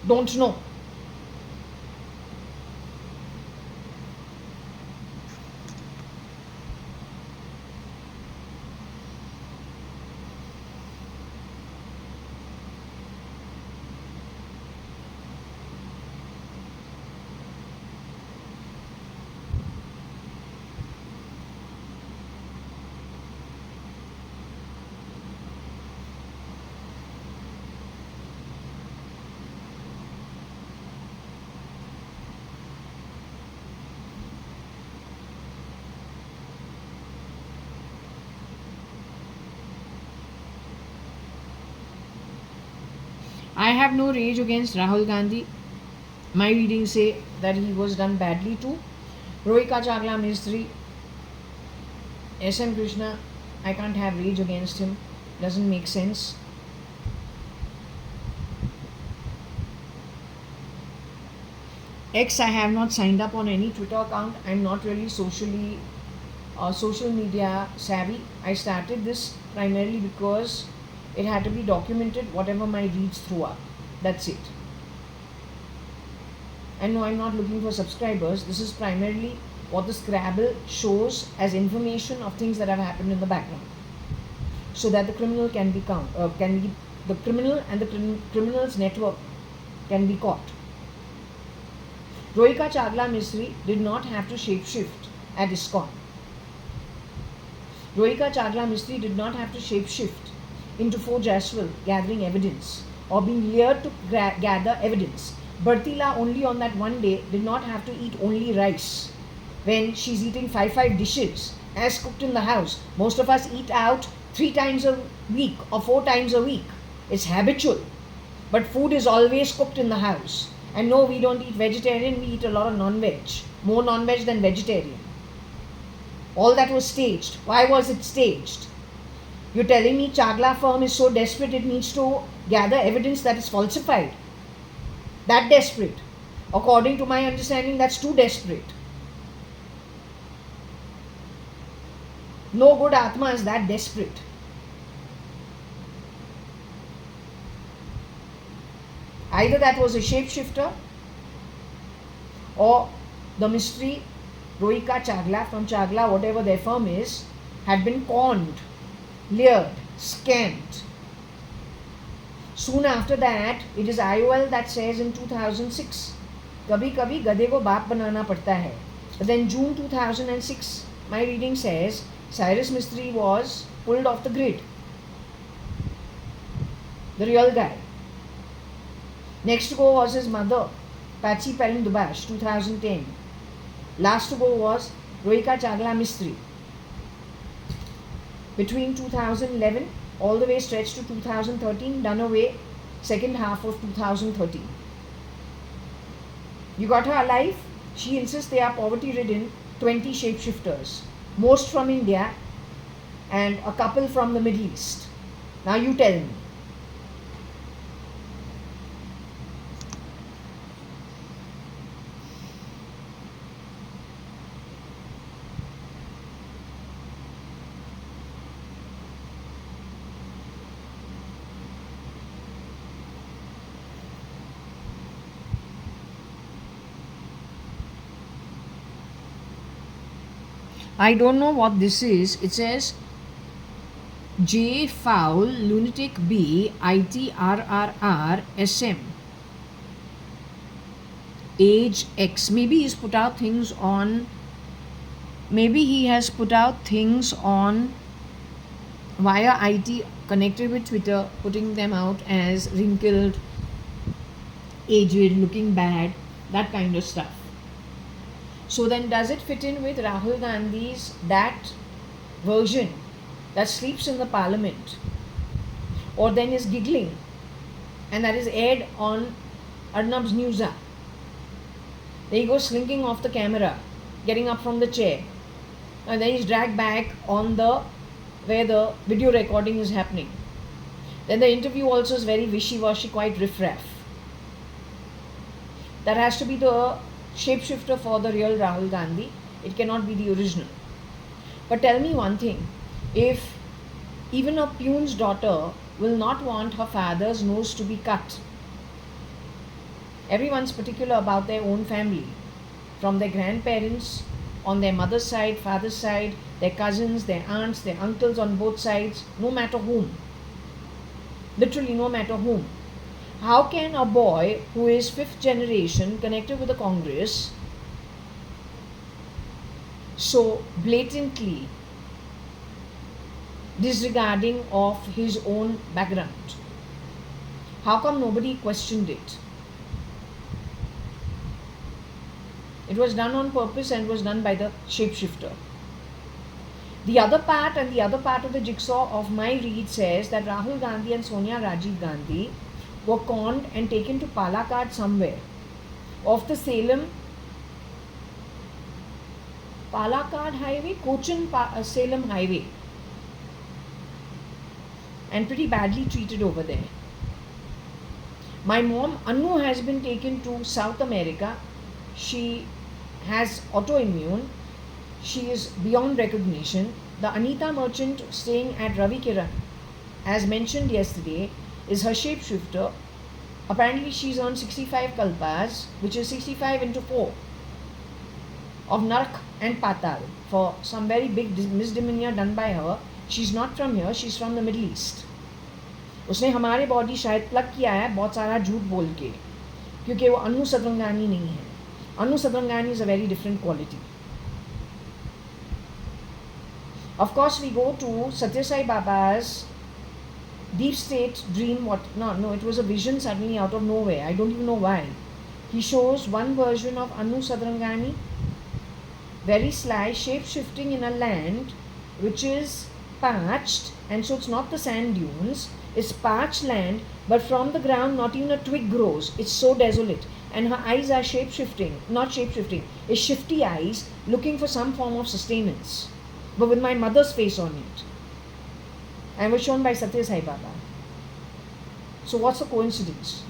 Don't know. I have no rage against Rahul Gandhi. My readings say that he was done badly too. Rohika Chagla Mistry, SM Krishna, I can't have rage against him. Doesn't make sense. X, I have not signed up on any Twitter account. I'm not really social media savvy. I started this primarily because it had to be documented whatever my reads threw up. That's it. And no, I'm not looking for subscribers. This is primarily what the Scrabble shows as information of things that have happened in the background, so that the criminal can be the criminal and the criminal's network can be caught. Rohika Chagla Misri did not have to shapeshift at ISKCON. Rohika Chagla Mistry did not have to shapeshift into Forge as well, gathering evidence, or being lured to gather evidence. Bertila only on that one day did not have to eat only rice when she's eating five dishes as cooked in the house. Most of us eat out 3 times a week or 4 times a week. It's habitual. But food is always cooked in the house. And no, we don't eat vegetarian, we eat a lot of non-veg. More non-veg than vegetarian. All that was staged. Why was it staged? You're telling me Chagla firm is so desperate it needs to gather evidence that is falsified. That desperate. According to my understanding, that's too desperate. No good Atma is that desperate. Either that was a shapeshifter or the mystery Rohika Chagla from Chagla, whatever their firm is, had been conned, lured, scammed. Soon after that, it is IOL that says in 2006, kabhi kabhi gade ko baap banana padta hai. But then June 2006, my reading says, Cyrus Mistry was pulled off the grid. The real guy. Next to go was his mother, Patsy Parindubash, 2010. Last to go was Rohika Chagla Mistry. Between 2011 all the way stretched to 2013, done away second half of 2013. You got her alive? She insists they are poverty-ridden 20 shapeshifters, most from India and a couple from the Middle East. Now you tell me. I don't know what this is. It says J foul lunatic B ITRRR SM age X. Maybe he's put out things on. Maybe he has put out things on via IT connected with Twitter, putting them out as wrinkled, aged, looking bad, that kind of stuff. So then does it fit in with Rahul Gandhi's that version that sleeps in the parliament or then is giggling and that is aired on Arnab's news app? Then he goes slinking off the camera, getting up from the chair, and then he's dragged back on the where the video recording is happening. Then the interview also is very wishy-washy, quite riff-raff. That has to be the shapeshifter for the real Rahul Gandhi. It cannot be the original. But tell me one thing, if even a peon's daughter will not want her father's nose to be cut, everyone's particular about their own family, from their grandparents on their mother's side, father's side, their cousins, their aunts, their uncles on both sides, no matter whom, literally no matter whom. How can a boy who is 5th generation connected with the Congress so blatantly disregarding of his own background? How come nobody questioned it? It was done on purpose and was done by the shapeshifter. The other part of the jigsaw of my read says that Rahul Gandhi and Sonia Rajiv Gandhi were conned and taken to Palakkad somewhere off the Palakkad highway, Cochin Salem highway, and pretty badly treated over there. My mom, Anu, has been taken to South America. She has autoimmune. She is beyond recognition. The Anita merchant staying at Ravi Kiran, as mentioned yesterday, is her shapeshifter. Apparently she's earned 65 kalpas, which is 65 into 4 of Narak and Patal for some very big misdemeanor done by her. She's not from here, she's from the Middle East. उसने हमारे body शायद plug किया है बहुत सारा झूठ बोल के, क्योंकि वो अनु सदरंगानी नहीं है. अनु सदरंगानी is a very different quality. Of course, we go to Satya Sai Baba's deep state dream. No, it was a vision suddenly out of nowhere. I don't even know why. He shows one version of Anu Sadrangani, very sly, shape shifting in a land which is parched, and so it's not the sand dunes, it's parched land, but from the ground not even a twig grows. It's so desolate. And her eyes are shape shifting, not shape shifting, it's shifty eyes looking for some form of sustenance, but with my mother's face on it. And was shown by Satya Sai Baba. So, what's the coincidence?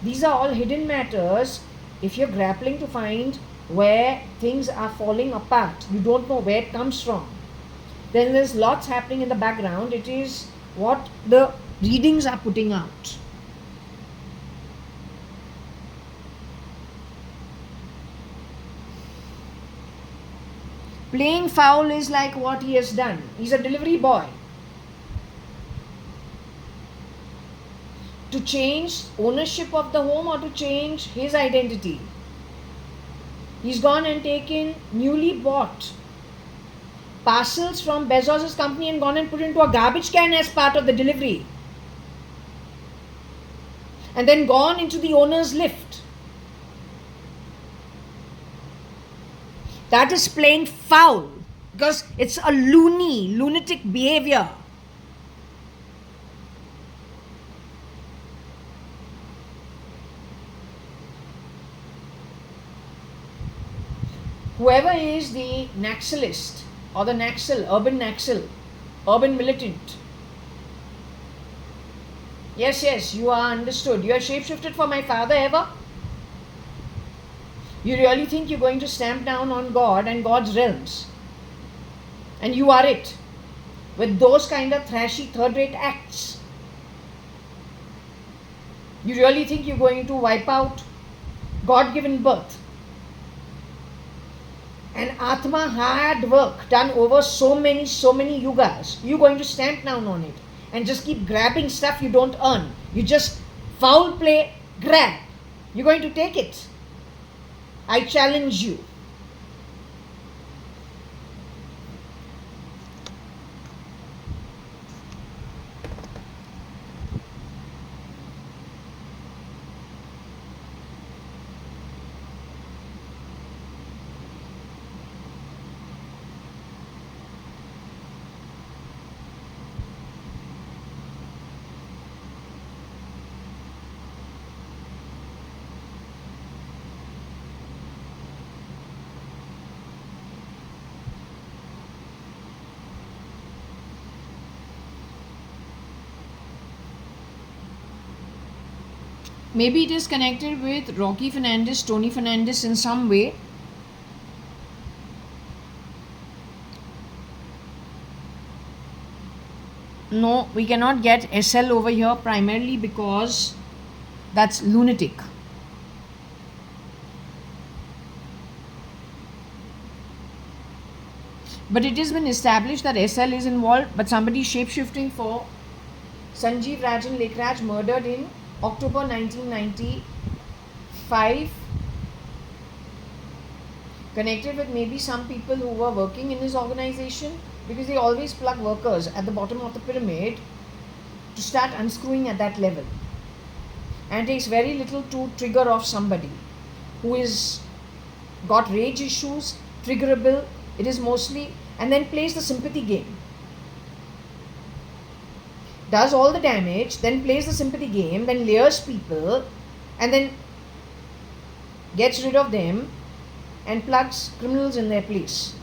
These are all hidden matters. If you're grappling to find where things are falling apart, you don't know where it comes from, then there's lots happening in the background. It is what the readings are putting out. Playing foul is like what he has done. He's a delivery boy. To change ownership of the home or to change his identity. He's gone and taken newly bought parcels from Bezos' company and gone and put into a garbage can as part of the delivery. And then gone into the owner's lift. That is playing foul because it's a lunatic behavior. Whoever is the Naxalist or the Naxal, urban militant. Yes, you are understood. You are shapeshifted for my father ever? You really think you're going to stamp down on God and God's realms? And you are it. With those kind of thrashy third-rate acts. You really think you're going to wipe out God-given birth? And Atma hard work done over so many yugas. You're going to stamp down on it and just keep grabbing stuff you don't earn. You just foul play, grab. You're going to take it. I challenge you. Maybe it is connected with Rocky Fernandez, Tony Fernandez in some way. No, we cannot get SL over here primarily because that's lunatic. But it has been established that SL is involved, but somebody shape-shifting for Sanjeev Rajan Lekhraj murdered in October 1995, connected with maybe some people who were working in his organization, because they always plug workers at the bottom of the pyramid to start unscrewing at that level. And it takes very little to trigger off somebody who is got rage issues, triggerable. It is mostly, and then plays the sympathy game. Does all the damage, then plays the sympathy game, then layers people, and then gets rid of them and plugs criminals in their place.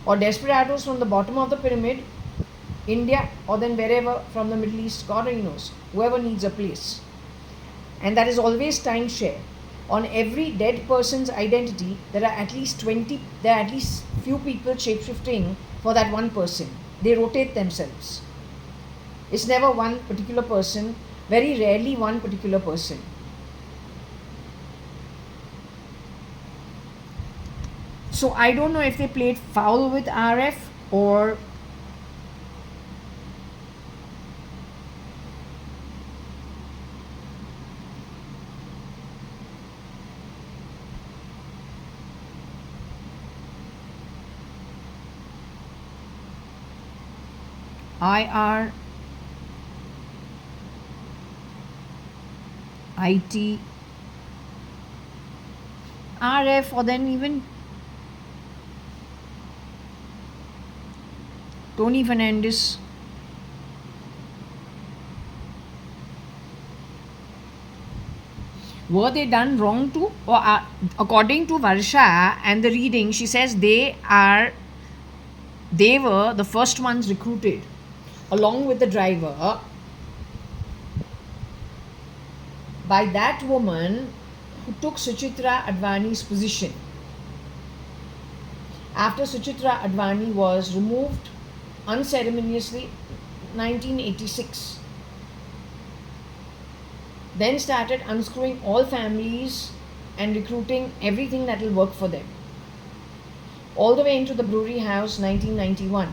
Or desperados from the bottom of the pyramid, India, or then wherever from the Middle East, God only knows, whoever needs a place. And that is always time share. On every dead person's identity, there are at least few people shape-shifting for that one person. They rotate themselves. It's never one particular person, very rarely one particular person. So I don't know if they played foul with RF or IRITRF, or then even Tony Fernandez. Were they done wrong too? Or according to Varsha and the reading, she says they were the first ones recruited along with the driver by that woman who took Suchitra Advani's position. After Suchitra Advani was removed unceremoniously 1986, then started unscrewing all families and recruiting everything that will work for them, all the way into the brewery house 1991.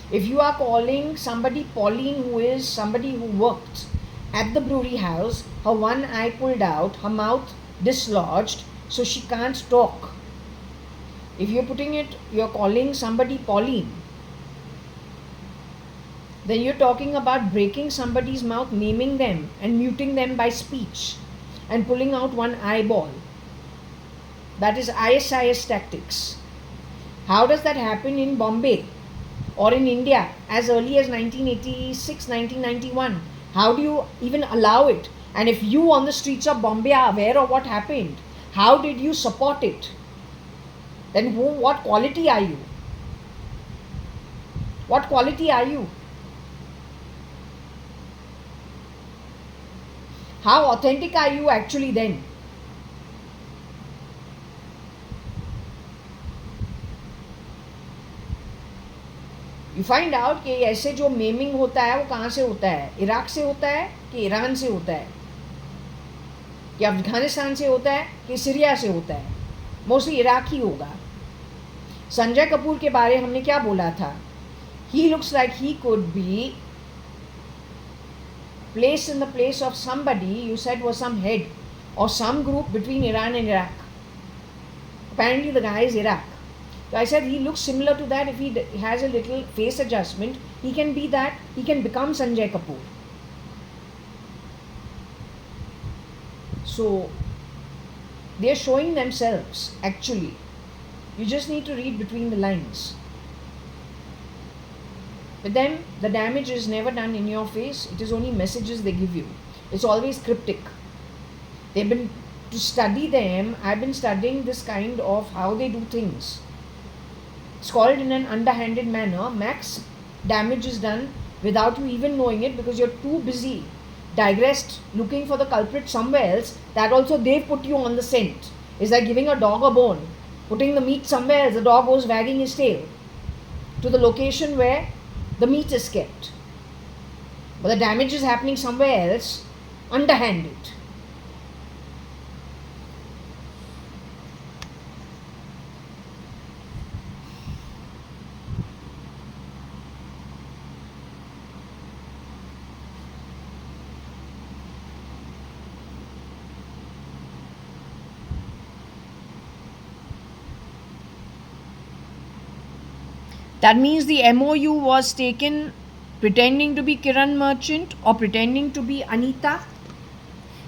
If you are calling somebody Pauline, who is somebody who worked at the brewery house, her one eye pulled out, her mouth dislodged, so she can't talk. If you're calling somebody Pauline, then you're talking about breaking somebody's mouth, maiming them and muting them by speech and pulling out one eyeball. That is ISIS tactics. How does that happen in Bombay or in India as early as 1986, 1991? How do you even allow it? And if you on the streets of Bombay are aware of what happened, how did you support it? Then what quality are you? What quality are you? How authentic are you actually then? You find out कि ऐसे जो मेमिंग होता है वो कहाँ से होता है? इराक से होता है कि ईरान से होता है, कि अफगानिस्तान से होता है कि सीरिया से होता है? मोस्टली इराक ही होगा. संजय कपूर के बारे हमने क्या बोला था? He looks like he could be placed in the place of somebody you said was some head or some group between Iran and Iraq. Apparently the guy is Iraq. So I said he looks similar to that. If he has a little face adjustment, he can be that. He can become Sanjay Kapoor. So they are showing themselves actually. You just need to read between the lines. With them, the damage is never done in your face. It is only messages they give you. It's always cryptic. To study them, I've been studying this kind of how they do things. It's called in an underhanded manner. Max damage is done without you even knowing it because you're too busy, digressed, looking for the culprit somewhere else. That also they've put you on the scent. It's like giving a dog a bone. Putting the meat somewhere else, the dog goes wagging his tail to the location where the meat is kept. But the damage is happening somewhere else, underhanded. That means the MOU was taken pretending to be Kiran Merchant or pretending to be Anita,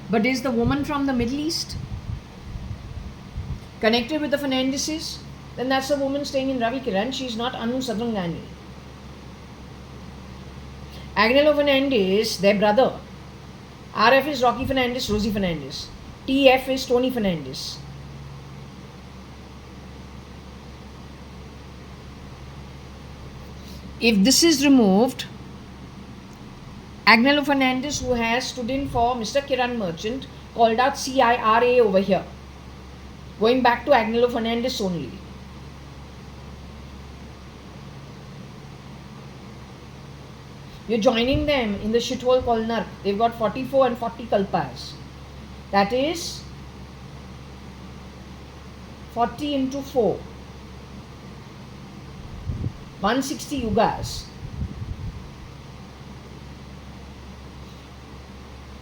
but is the woman from the Middle East connected with the Fernandeses? Then that's the woman staying in Ravi Kiran. She's not Anu Sadrangani. Agnello Fernandez, their brother. RF is Rocky Fernandez, Rosie Fernandez. TF is Tony Fernandez. If this is removed, Agnello Fernandez, who has stood in for Mr. Kiran Merchant, called out CIRA over here. Going back to Agnello Fernandez only. You're joining them in the shithole called Nark. They've got 44 and 40 kalpas. That is 40 into 4. 160 yugas.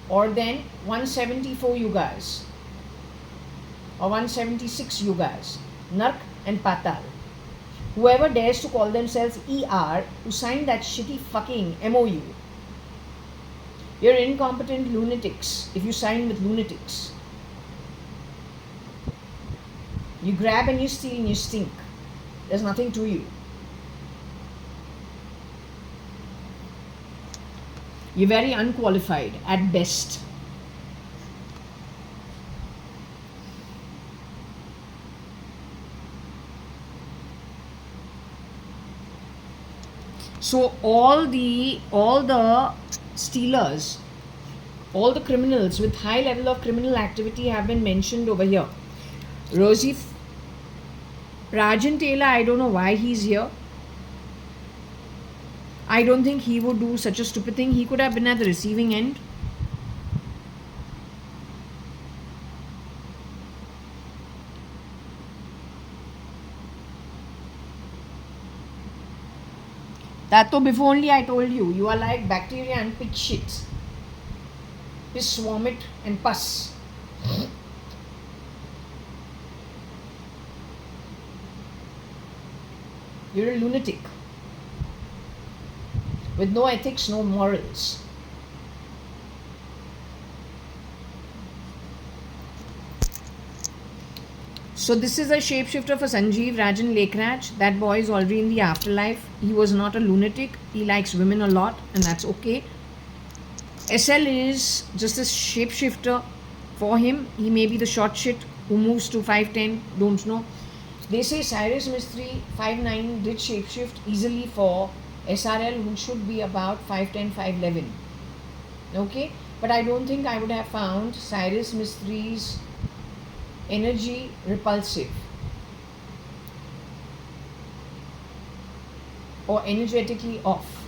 Or then 174 yugas. or 176 yugas, Nark and Patal. Whoever dares to call themselves ER, who signed that shitty fucking MOU, you're incompetent lunatics if you sign with lunatics. You grab and you steal and you stink. There's nothing to you. You're very unqualified at best. So all the stealers, all the criminals with high level of criminal activity have been mentioned over here. Rajan Taylor, I don't know why he's here. I don't think he would do such a stupid thing. He could have been at the receiving end. That though before only I told you, you are like bacteria and pig shit. Piss, vomit and pus. You're a lunatic. With no ethics, no morals. So this is a shapeshifter for Sanjeev Rajan Lekraj. That boy is already in the afterlife. He was not a lunatic. He likes women a lot and that's okay. SL is just a shapeshifter for him. He may be the short shit who moves to 5'10", don't know. They say Cyrus Mistry 5'9" did shapeshift easily for SRL, who should be about 5'10", 5'11". Okay, but I don't think I would have found Cyrus Mistry's energy repulsive or energetically off.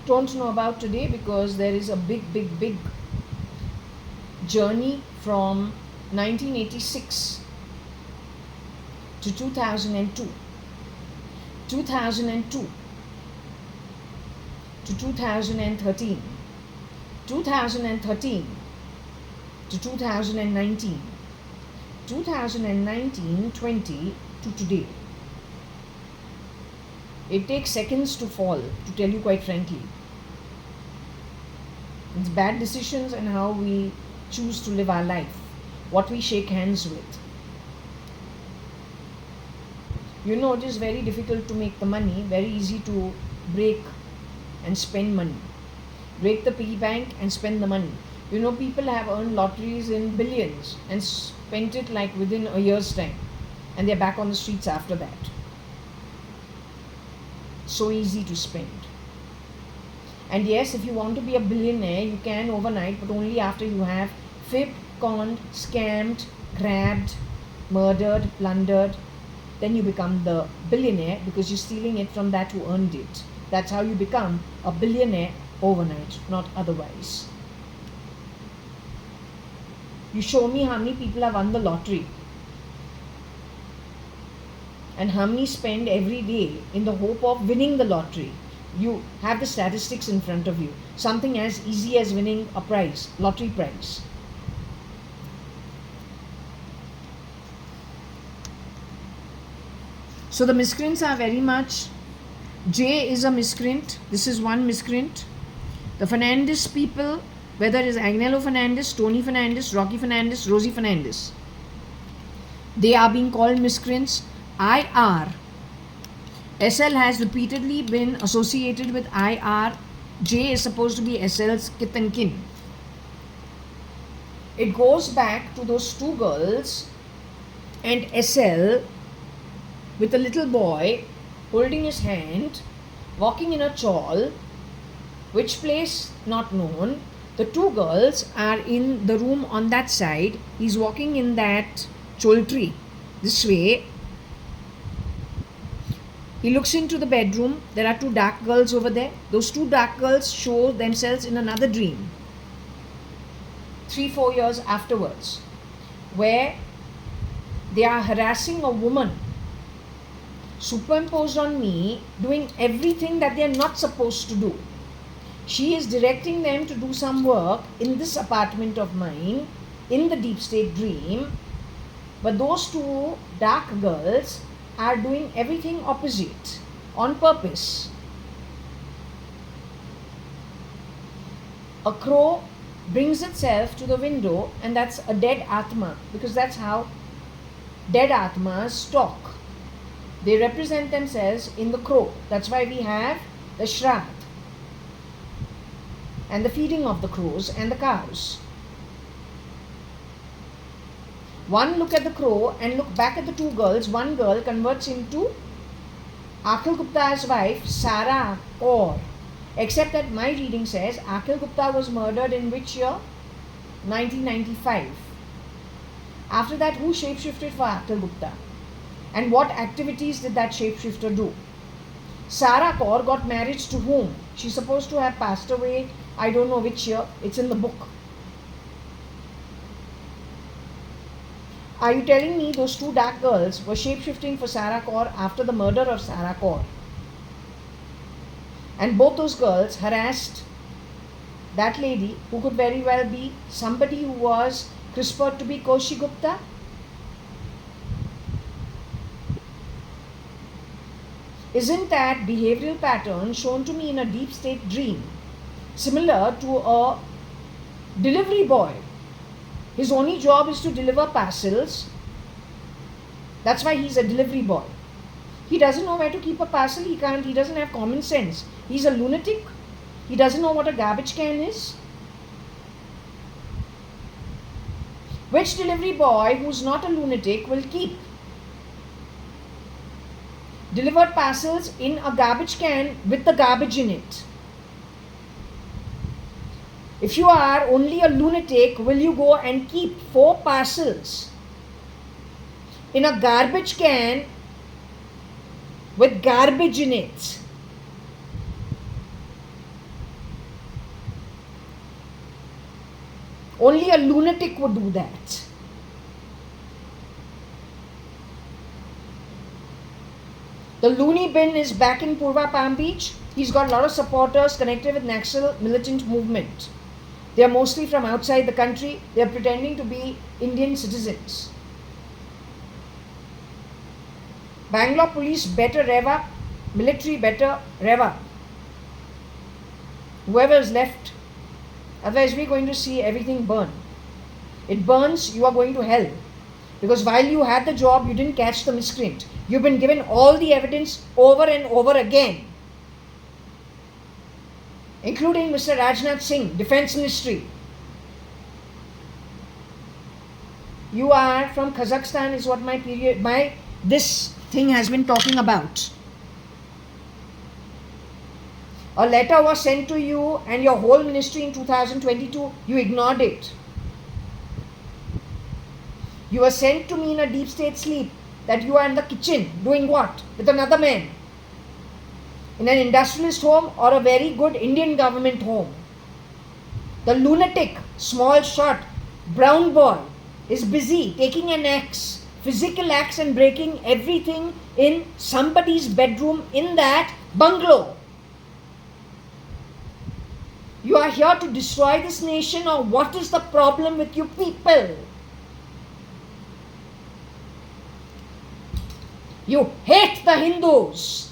Don't know about today because there is a big journey from 1986 to 2002. 2002 to 2013, 2013 to 2019, 2019-20 to today. It takes seconds to fall, to tell you quite frankly. It's bad decisions and how we choose to live our life, what we shake hands with. You know, it is very difficult to make the money, very easy to break and spend money. Break the piggy bank and spend the money. You know, people have earned lotteries in billions and spent it like within a year's time. And they're back on the streets after that. So easy to spend. And yes, if you want to be a billionaire, you can overnight, but only after you have fibbed, conned, scammed, grabbed, murdered, plundered. Then you become the billionaire because you're stealing it from that who earned it. That's how you become a billionaire overnight, not otherwise. You show me how many people have won the lottery and how many spend every day in the hope of winning the lottery. You have the statistics in front of you. Something as easy as winning a prize, lottery prize. So the miscreants are very much, J is a miscreant. This is one miscreant. The Fernandez people, whether it is Agnello Fernandez, Tony Fernandez, Rocky Fernandez, Rosie Fernandez, they are being called miscreants. IR. SL has repeatedly been associated with IR. J is supposed to be SL's kith and kin. It goes back to those two girls and SL with a little boy holding his hand, walking in a chawl, which place not known. The two girls are in the room on that side. He's walking in that choltry this way. He looks into the bedroom. There are two dark girls over there. Those two dark girls show themselves in another dream 3-4 years afterwards, where they are harassing a woman superimposed on me, doing everything that they are not supposed to do. She is directing them to do some work in this apartment of mine, in the deep state dream, but those two dark girls are doing everything opposite on purpose. A crow brings itself to the window, and that's a dead Atma, because that's how dead Atmas talk. They represent themselves in the crow. That's why we have the Shraddh and the feeding of the crows and the cows. One look at the crow and look back at the two girls. One girl converts into Akhil Gupta's wife, Sara Kaur. Except that my reading says Akhil Gupta was murdered in which year? 1995. After that, who shapeshifted for Akhil Gupta? And what activities did that shapeshifter do? Sara Kaur got married to whom? She's supposed to have passed away, I don't know which year. It's in the book. Are you telling me those two dark girls were shapeshifting for Sara Kaur after the murder of Sara Kaur? And both those girls harassed that lady, who could very well be somebody who was CRISPR to be Koshi Gupta? Isn't that behavioral pattern shown to me in a deep state dream similar to a delivery boy? His only job is to deliver parcels. That's why he's a delivery boy. He doesn't know where to keep a parcel. He doesn't have common sense. He's a lunatic. He doesn't know what a garbage can is. Which delivery boy who's not a lunatic will keep delivered parcels in a garbage can with the garbage in it? If you are only a lunatic, will you go and keep 4 parcels in a garbage can with garbage in it? Only a lunatic would do that. The loony bin is back in Purva Palm Beach. He's got a lot of supporters connected with Naxal militant movement. They are mostly from outside the country. They are pretending to be Indian citizens. Bangalore police better rev up. Military better rev up. Whoever is left. Otherwise we're going to see everything burn. It burns, you are going to hell. Because while you had the job, you didn't catch the miscreant. You've been given all the evidence over and over again. Including Mr. Rajnath Singh, Defense Ministry. You are from Kazakhstan is what this thing has been talking about. A letter was sent to you and your whole ministry in 2022, you ignored it. You were sent to me in a deep state sleep that you are in the kitchen doing what? With another man. In an industrialist home or a very good Indian government home. The lunatic, small shot, brown boy is busy taking an axe, physical axe, and breaking everything in somebody's bedroom in that bungalow. You are here to destroy this nation, or what is the problem with you people? You hate the Hindus.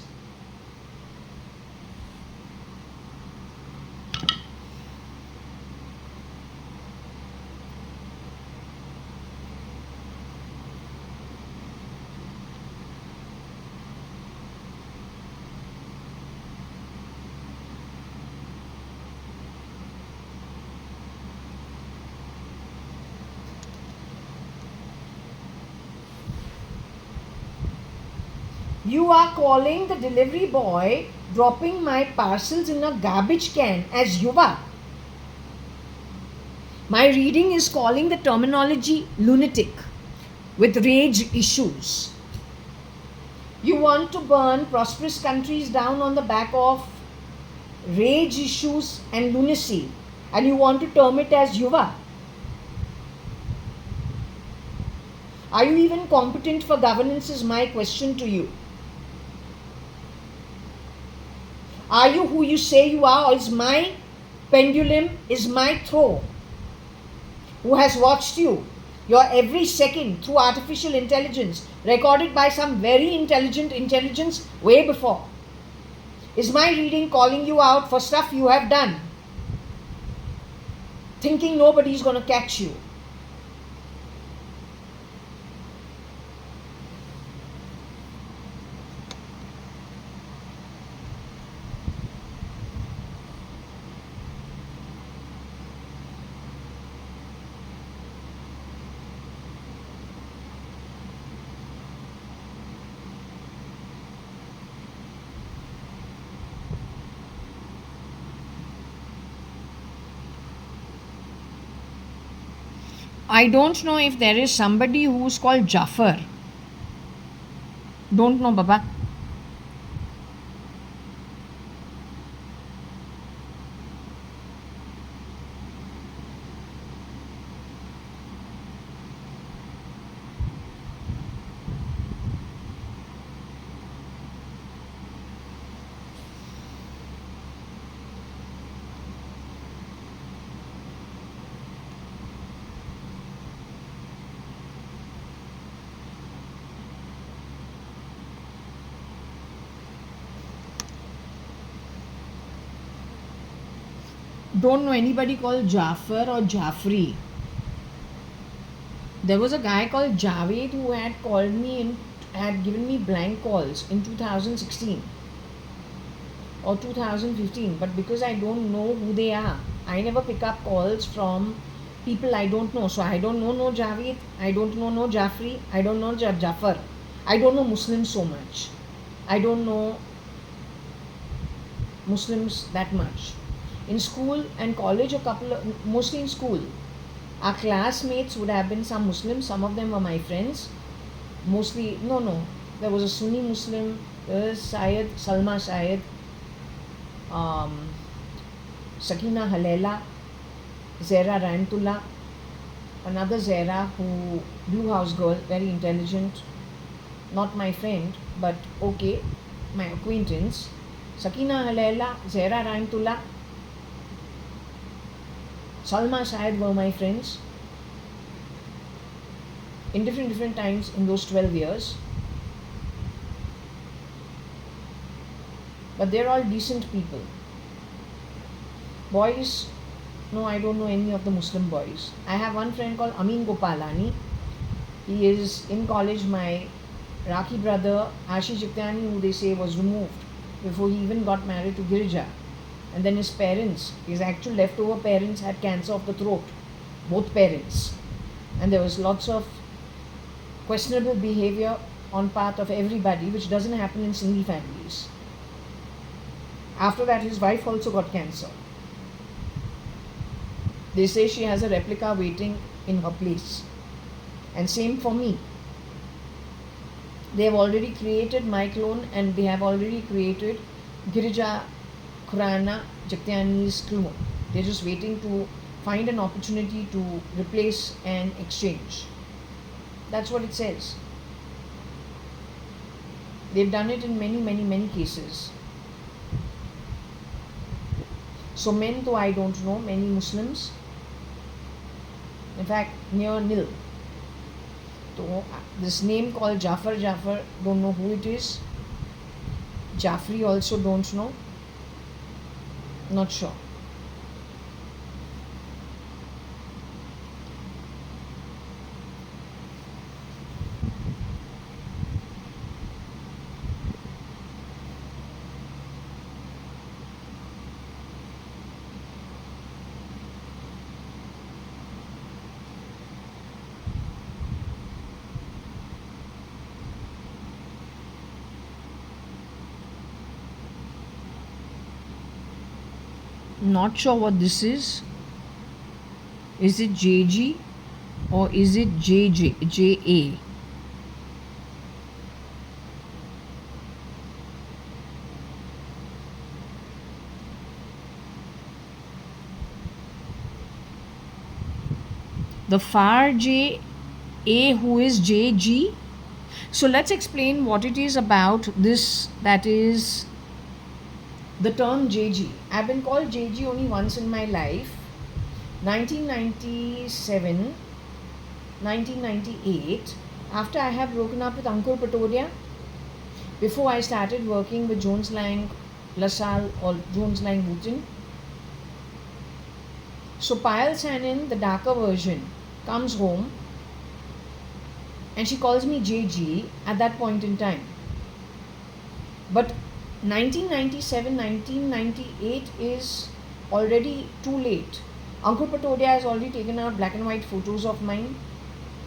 You are calling the delivery boy dropping my parcels in a garbage can as Yuva. My reading is calling the terminology lunatic with rage issues. You want to burn prosperous countries down on the back of rage issues and lunacy, and you want to term it as Yuva. Are you even competent for governance is my question to you. Are you who you say you are, or is my pendulum, is my throw who has watched you, your every second through artificial intelligence, recorded by some very intelligent intelligence way before. Is my reading calling you out for stuff you have done, thinking nobody's going to catch you? I don't know if there is somebody who's called Jafar. Don't know, Baba. Don't know anybody called Jafar or Jafri. There was a guy called Javed who had called me and had given me blank calls in 2016 or 2015, but because I don't know who they are, I never pick up calls from people I don't know. So I don't know no Javed, I don't know no Jafri, I don't know Jafar. I don't know Muslims so much. I don't know Muslims that much. In school and college, mostly in school, our classmates would have been some Muslims. Some of them were my friends. Mostly, no. There was a Sunni Muslim. There was Salma Syed, Sakina Halela, Zera Rahimtullah, another Zera who Blue House girl, very intelligent. Not my friend, but okay, my acquaintance. Sakina Halela, Zera Rahimtullah, Salma Syed were my friends in different times in those 12 years. But they're all decent people. Boys, no, I don't know any of the Muslim boys. I have one friend called Amin Gopalani. He is in college. My Rakhi brother, Ashish JAYA.ADVANI, who they say was removed before he even got married to Girija. And then his parents, his actual leftover parents, had cancer of the throat. Both parents. And there was lots of questionable behavior on part of everybody, which doesn't happen in single families. After that, his wife also got cancer. They say she has a replica waiting in her place. And same for me. They have already created my clone, and they have already created Girija Khurana JAYA.ADVANI's clone. They're just waiting to find an opportunity to replace and exchange. That's what it says. They've done it in many cases. So men, though I don't know many Muslims. In fact, near nil. So this name called Jafar, don't know who it is. Jafri also don't know. Not sure. Not sure what this is. Is it JG or is it JA? The far JA, who is JG. So let's explain what it is about this, that is the term JG. I've been called JG only once in my life, 1997, 1998, after I have broken up with Ankur Patodia, before I started working with Jones Lang LaSalle or Jones Lang Wooten. So Payal Sanin, the darker version, comes home and she calls me JG at that point in time. But 1997, 1998 is already too late. Ankur Patodia has already taken out black and white photos of mine.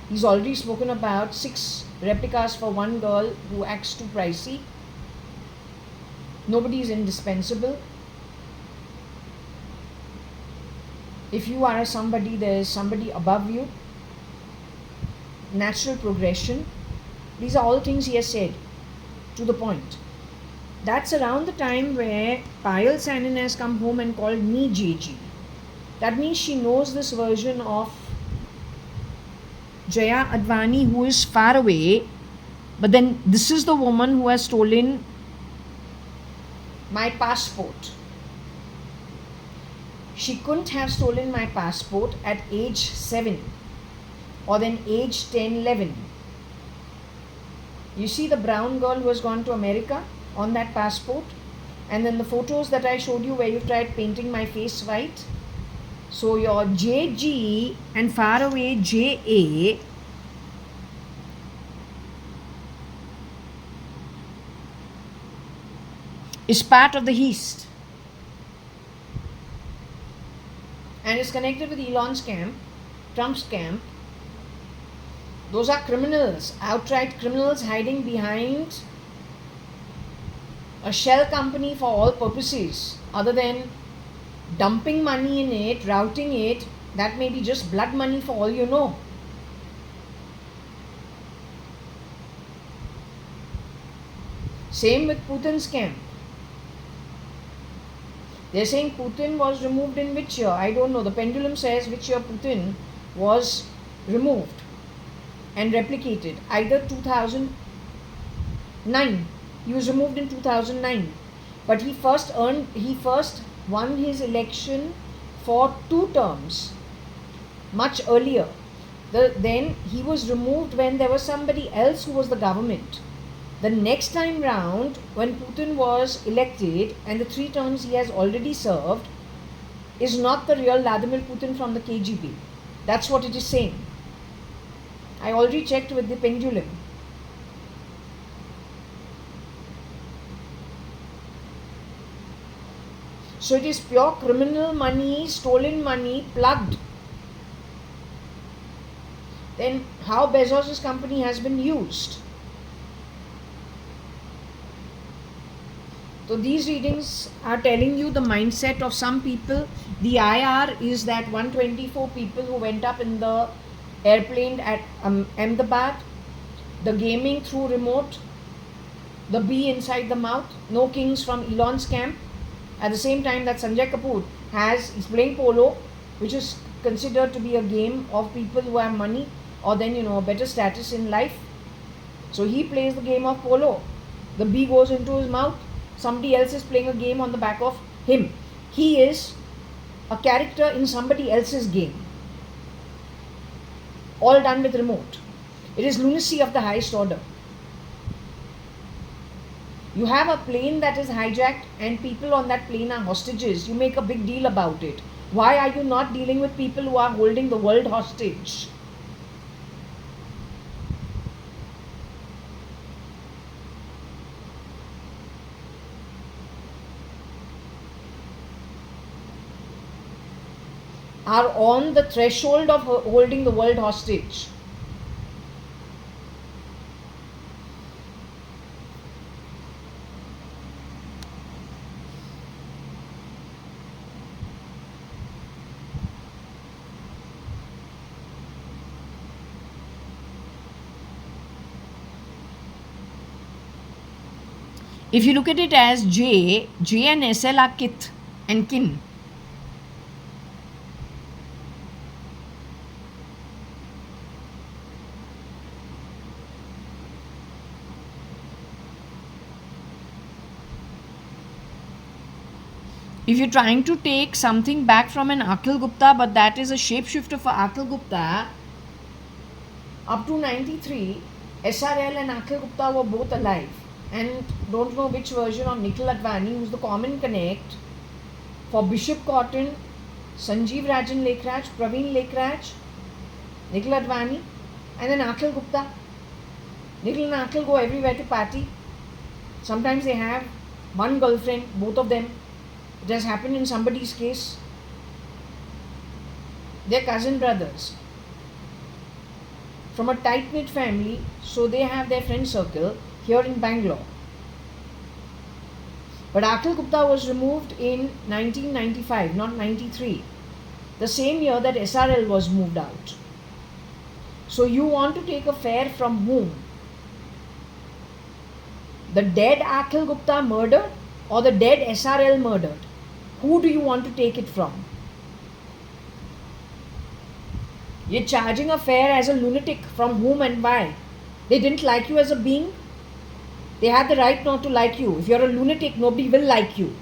He's already spoken about 6 replicas for one girl who acts too pricey. Nobody is indispensable. If you are somebody, there is somebody above you. Natural progression. These are all things he has said to the point. That's around the time where Payal Sanin has come home and called me JG. That means she knows this version of JAYA.ADVANI who is far away, but then this is the woman who has stolen my passport. She couldn't have stolen my passport at age 7 or then age 10, 11. You see the brown girl who has gone to America on that passport, and then the photos that I showed you where you tried painting my face white. So your JG and far away JA is part of the East and is connected with Elon's camp, Trump's camp. Those are criminals, outright criminals hiding behind a shell company for all purposes other than dumping money in it, routing it. That may be just blood money for all you know. Same with Putin's camp. They're saying Putin was removed in which year? I don't know. The pendulum says which year Putin was removed and replicated. Either 2009. He was removed in 2009. But he first won his election for 2 terms much earlier. Then he was removed when there was somebody else who was the government. The next time round, when Putin was elected and the 3 terms he has already served, is not the real Vladimir Putin from the KGB. That's what it is saying. I already checked with the pendulum. So it is pure criminal money, stolen money, plugged. Then how Bezos' company has been used. So these readings are telling you the mindset of some people. The IR is that 124 people who went up in the airplane at Ahmedabad. The gaming through remote. The bee inside the mouth. No kings from Elon's camp. At the same time that Sanjay Kapoor is playing polo, which is considered to be a game of people who have money or then a better status in life. So he plays the game of polo. The bee goes into his mouth. Somebody else is playing a game on the back of him. He is a character in somebody else's game. All done with remote. It is lunacy of the highest order. You have a plane that is hijacked and people on that plane are hostages. You make a big deal about it. Why are you not dealing with people who are holding the world hostage? Are on the threshold of holding the world hostage. If you look at it as J and SL are kith and kin. If you're trying to take something back from an Akhil Gupta, but that is a shapeshifter for Akhil Gupta, up to 93, SRL and Akhil Gupta were both alive. And don't know which version of Nikhil Advani, who's the common connect for Bishop Cotton, Sanjeev Rajan Lekhraj, Praveen Lekhraj, Nikhil Advani, and then Akhil Gupta. Nikhil and Akhil go everywhere to party. Sometimes they have one girlfriend, both of them. It has happened in somebody's case. They're cousin brothers from a tight-knit family, so they have their friend circle here in Bangalore. But Akhil Gupta was removed in 1995, not 93, the same year that SRL was moved out. So you want to take a fare from whom? The dead Akhil Gupta murdered or the dead SRL murdered? Who do you want to take it from? You're charging a fare as a lunatic. From whom and why? They didn't like you as a being. They had the right not to like you. If you're a lunatic, nobody will like you.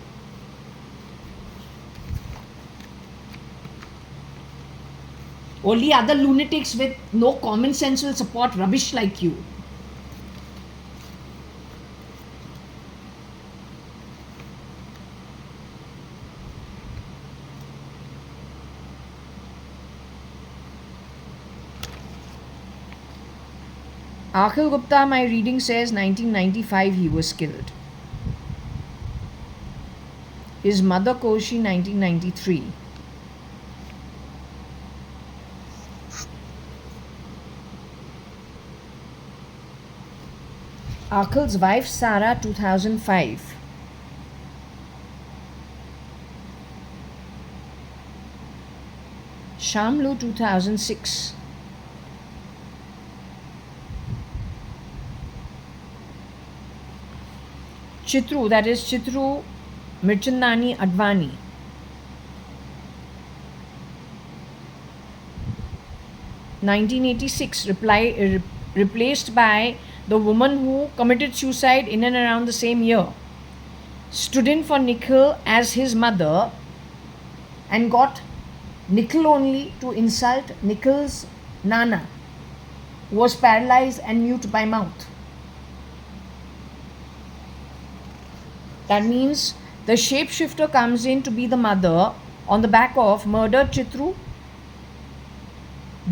Only other lunatics with no common sense will support rubbish like you. Akhil Gupta, my reading says 1995 he was killed. His mother Koshi 1993. Akhil's wife Sara 2005. Shamlu 2006. Chitru, that is Chitru Mirchandani Advani. (1986) replaced by the woman who committed suicide in and around the same year. Stood in for Nikhil as his mother and got Nikhil only to insult Nikhil's Nana, who was paralyzed and mute by mouth. That means the shapeshifter comes in to be the mother on the back of murdered Chitru,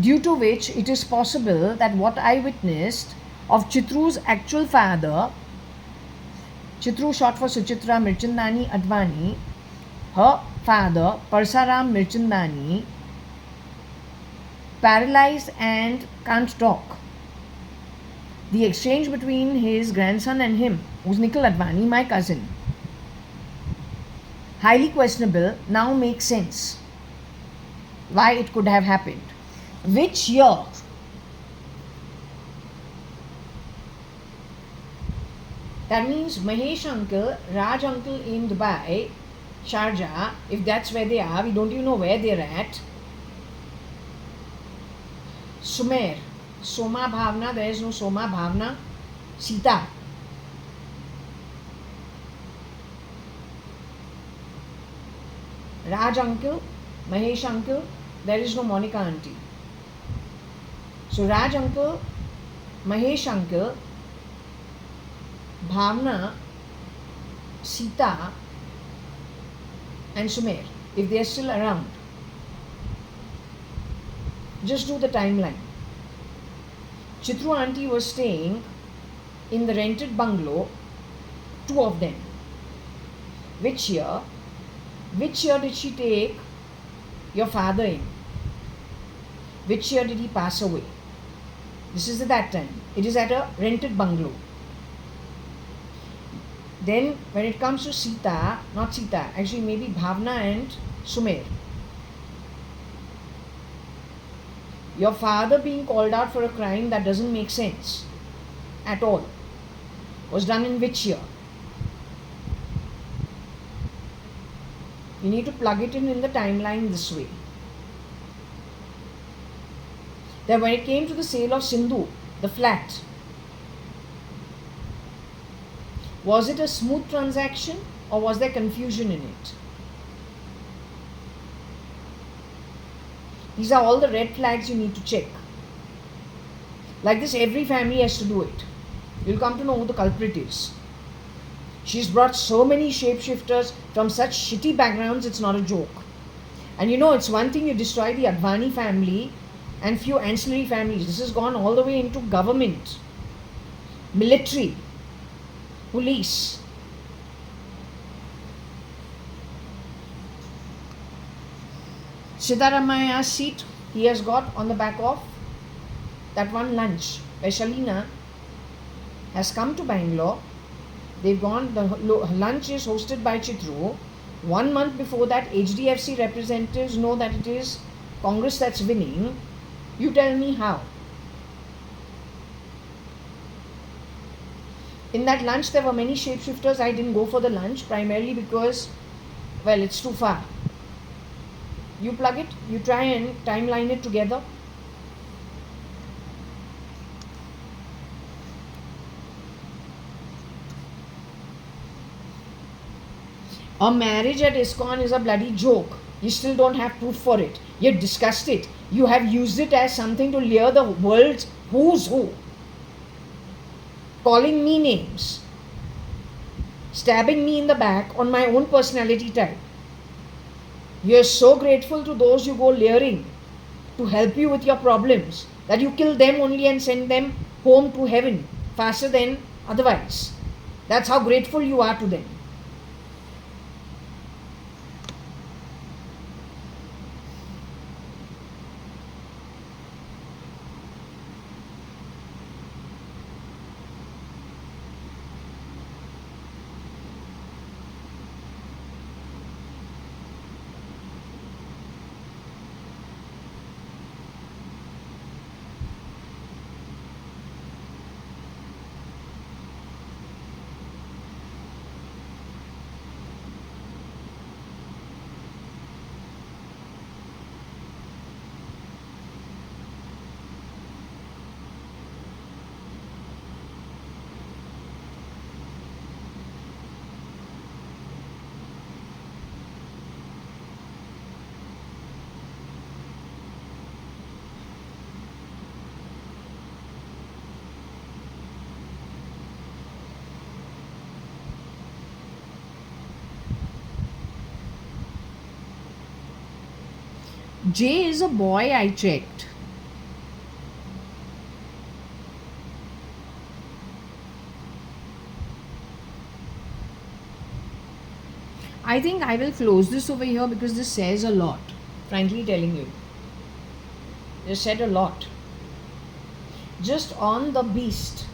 due to which it is possible that what I witnessed of Chitru's actual father, Chitru short for Suchitra Mirchandani Advani, her father Parsaram Mirchandani, paralyzed and can't talk. The exchange between his grandson and him, who's Nikhil Advani, my cousin, highly questionable, now makes sense why it could have happened. Which year? That means Mahesh uncle, Raj uncle in Dubai, Sharjah, if that's where they are, we don't even know where they're at. Sumer, Soma Bhavna, there is no Soma Bhavna. Sita. Raj uncle, Mahesh uncle, there is no Monica auntie. So Raj uncle, Mahesh uncle, Bhavna, Sita and Sumer, if they are still around. Just do the timeline. Chitru auntie was staying in the rented bungalow, two of them. Which year? Which year did she take your father in? Which year did he pass away? This is at that time. It is at a rented bungalow. Then when it comes to Sita, not Sita, actually maybe Bhavna and Sumer. Your father being called out for a crime that doesn't make sense at all was done in which year? You need to plug it in the timeline this way. Then when it came to the sale of Sindhu, the flat, was it a smooth transaction or was there confusion in it? These are all the red flags you need to check. Like this, every family has to do it. You'll come to know who the culprit is. She's brought so many shapeshifters from such shitty backgrounds, it's not a joke. And you know, it's one thing you destroy the Advani family and few ancillary families. This has gone all the way into government, military, police. Siddharamaya's seat he has got on the back of that one lunch where Shalina has come to Bangalore. They've gone, the lunch is hosted by Chitru. 1 month before that, HDFC representatives know that it is Congress that's winning. You tell me how. In that lunch, there were many shapeshifters. I didn't go for the lunch primarily because, well, it's too far. You plug it, you try and timeline it together. A marriage at ISKCON is a bloody joke. You still don't have proof for it. You've discussed it. You have used it as something to lure the world's who's who. Calling me names. Stabbing me in the back on my own personality type. You're so grateful to those you go luring to help you with your problems that you kill them only and send them home to heaven faster than otherwise. That's how grateful you are to them. Jay is a boy, I checked. I think I will close this over here because this says a lot. Frankly telling you. It said a lot. Just on the beast.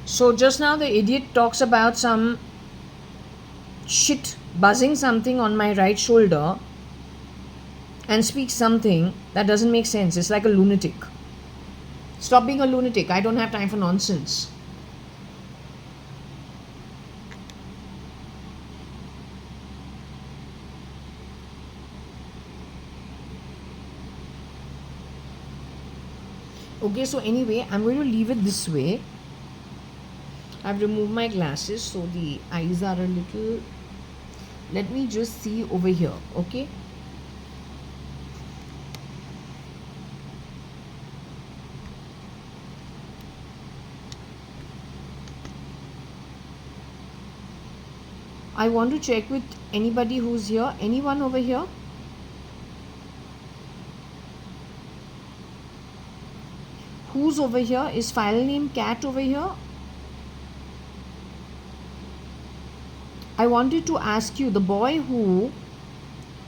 So just now the idiot talks about some shit buzzing something on my right shoulder and speaks something that doesn't make sense. It's like a lunatic. Stop being a lunatic. I don't have time for nonsense. Okay, so anyway, I'm going to leave it this way. I've removed my glasses so the eyes are a little. Let me just see over here, okay? I want to check with anybody who's here. Anyone over here? Who's over here? Is file name cat over here? I wanted to ask you, the boy who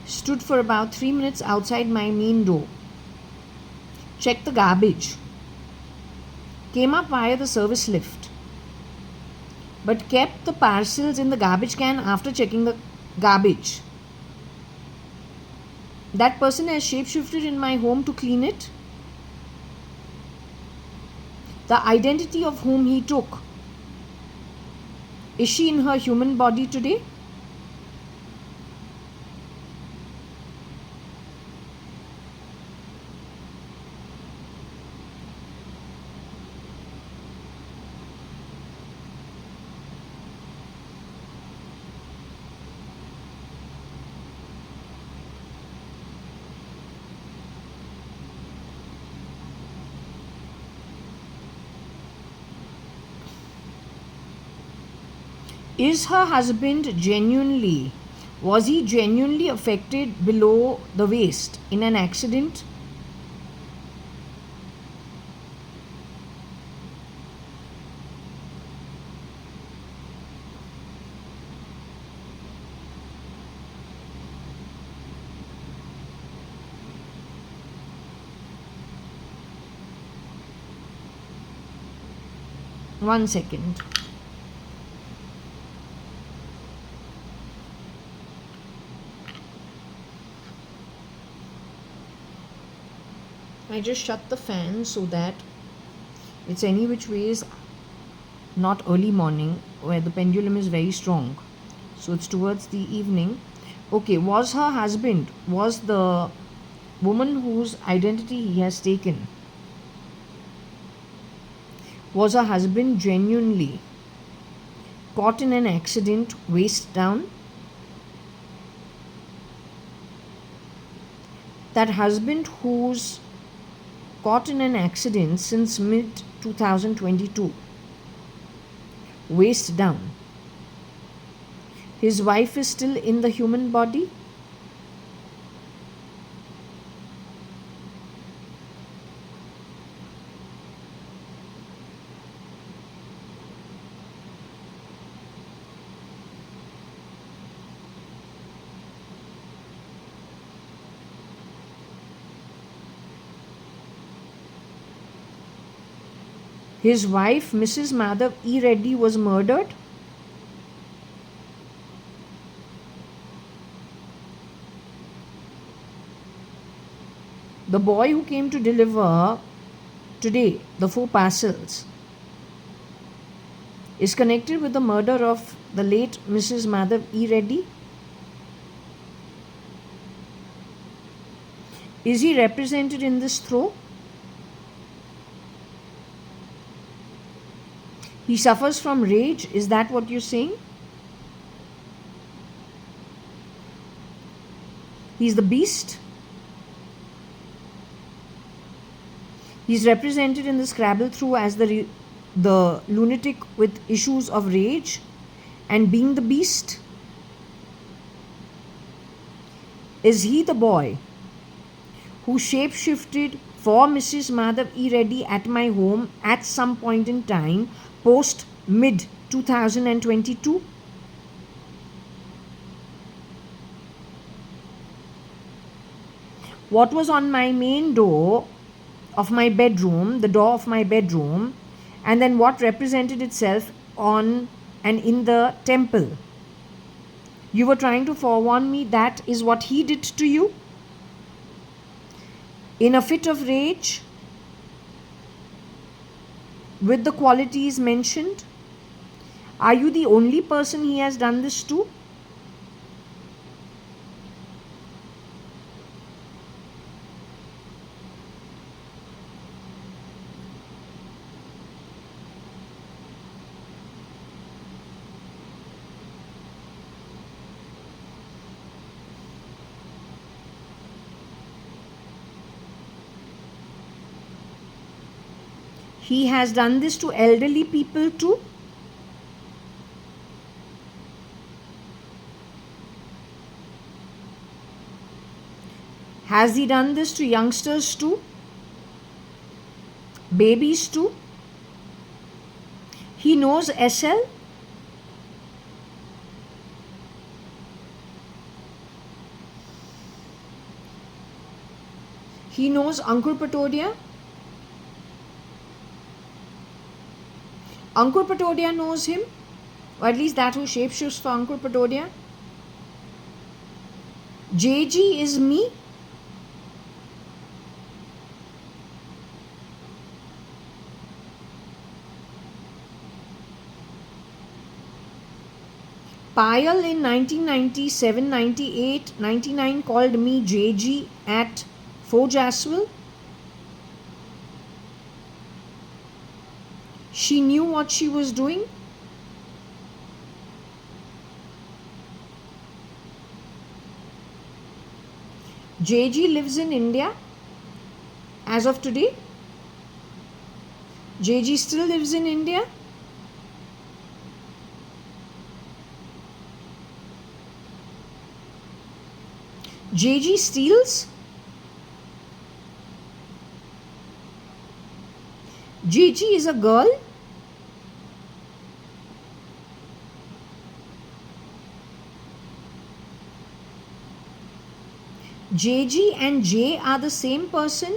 Stood for about 3 minutes outside my main door. Checked the garbage. Came up via the service lift. But kept the parcels in the garbage can after checking the garbage. That person has shapeshifted in my home to clean it. The identity of whom he took. Is she in her human body today? Was he genuinely affected below the waist in an accident? One second. I just shut the fan so that it's any which ways not early morning where the pendulum is very strong. So it's towards the evening. Okay, was her husband, was the woman whose identity he has taken, was her husband genuinely caught in an accident, waist down? That husband who's caught in an accident since mid 2022, waist down, his wife is still in the human body? His wife, Mrs. Madhav E. Reddy, was murdered. The boy who came to deliver today the 4 parcels is connected with the murder of the late Mrs. Madhav E. Reddy. Is he represented in this throw? He suffers from rage. Is that what you're saying? He's the beast. He's represented in the Scrabble through as the lunatic with issues of rage and being the beast. Is he the boy who shapeshifted for Mrs. Madhav E. Reddy at my home at some point in time post mid 2022? What was on my main door of my bedroom, the door of my bedroom, and then what represented itself on and in the temple? You were trying to forewarn me that is what he did to you? In a fit of rage, with the qualities mentioned? Are you the only person he has done this to? He has done this to elderly people too? Has he done this to youngsters too? Babies too? He knows SL? He knows Ankur Patodia. Ankur Patodia knows him, or at least that who shapeshifts for Ankur Patodia. JG is me. Payal in 1997, 98, 99 called me JG at Fojaswell. She knew what she was doing. JG lives in India as of today. JG still lives in India. JG steals. JG is a girl. JG and J are the same person.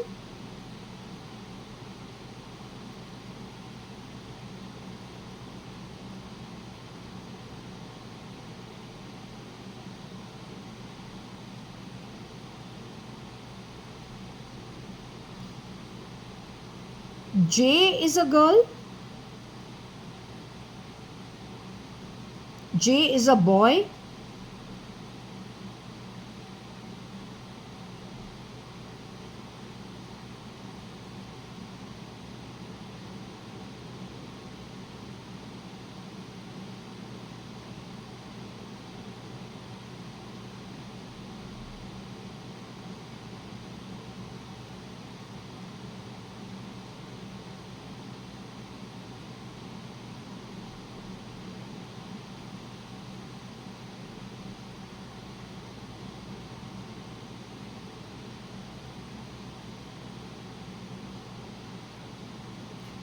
J is a girl. J is a boy.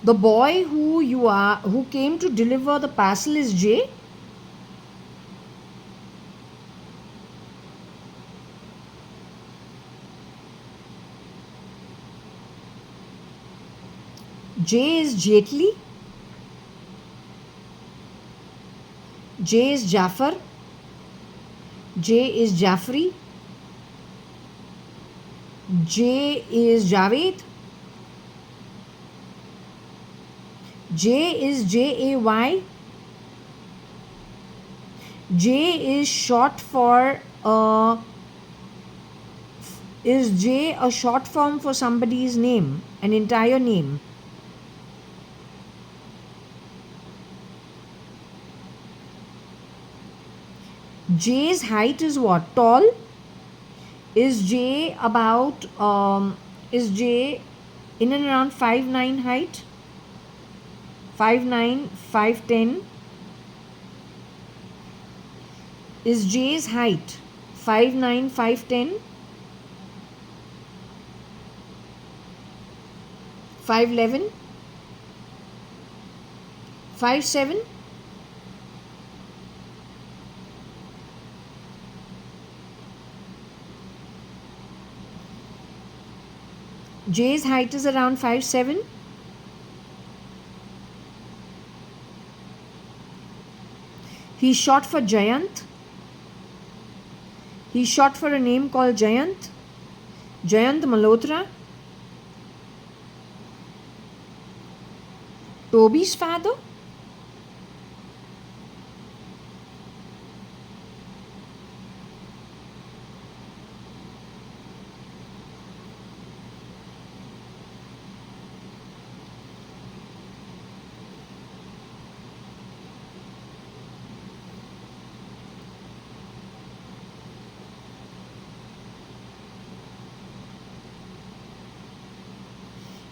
The boy who came to deliver the parcel is J. J is Jetli. J is Jafar. J is Jafri. J is Javed. J is JAY. J is short for is J a short form for somebody's name, an entire name? J's height is what? Tall? Is J about is J in and around 5'9" height? 5'9", 5'10". Is J's height 5'9", 5'10", 5'11", 5'7"? J's height is around 5'7". He's short for Jayant. He's short for a name called Jayant. Jayant Malhotra. Toby's father.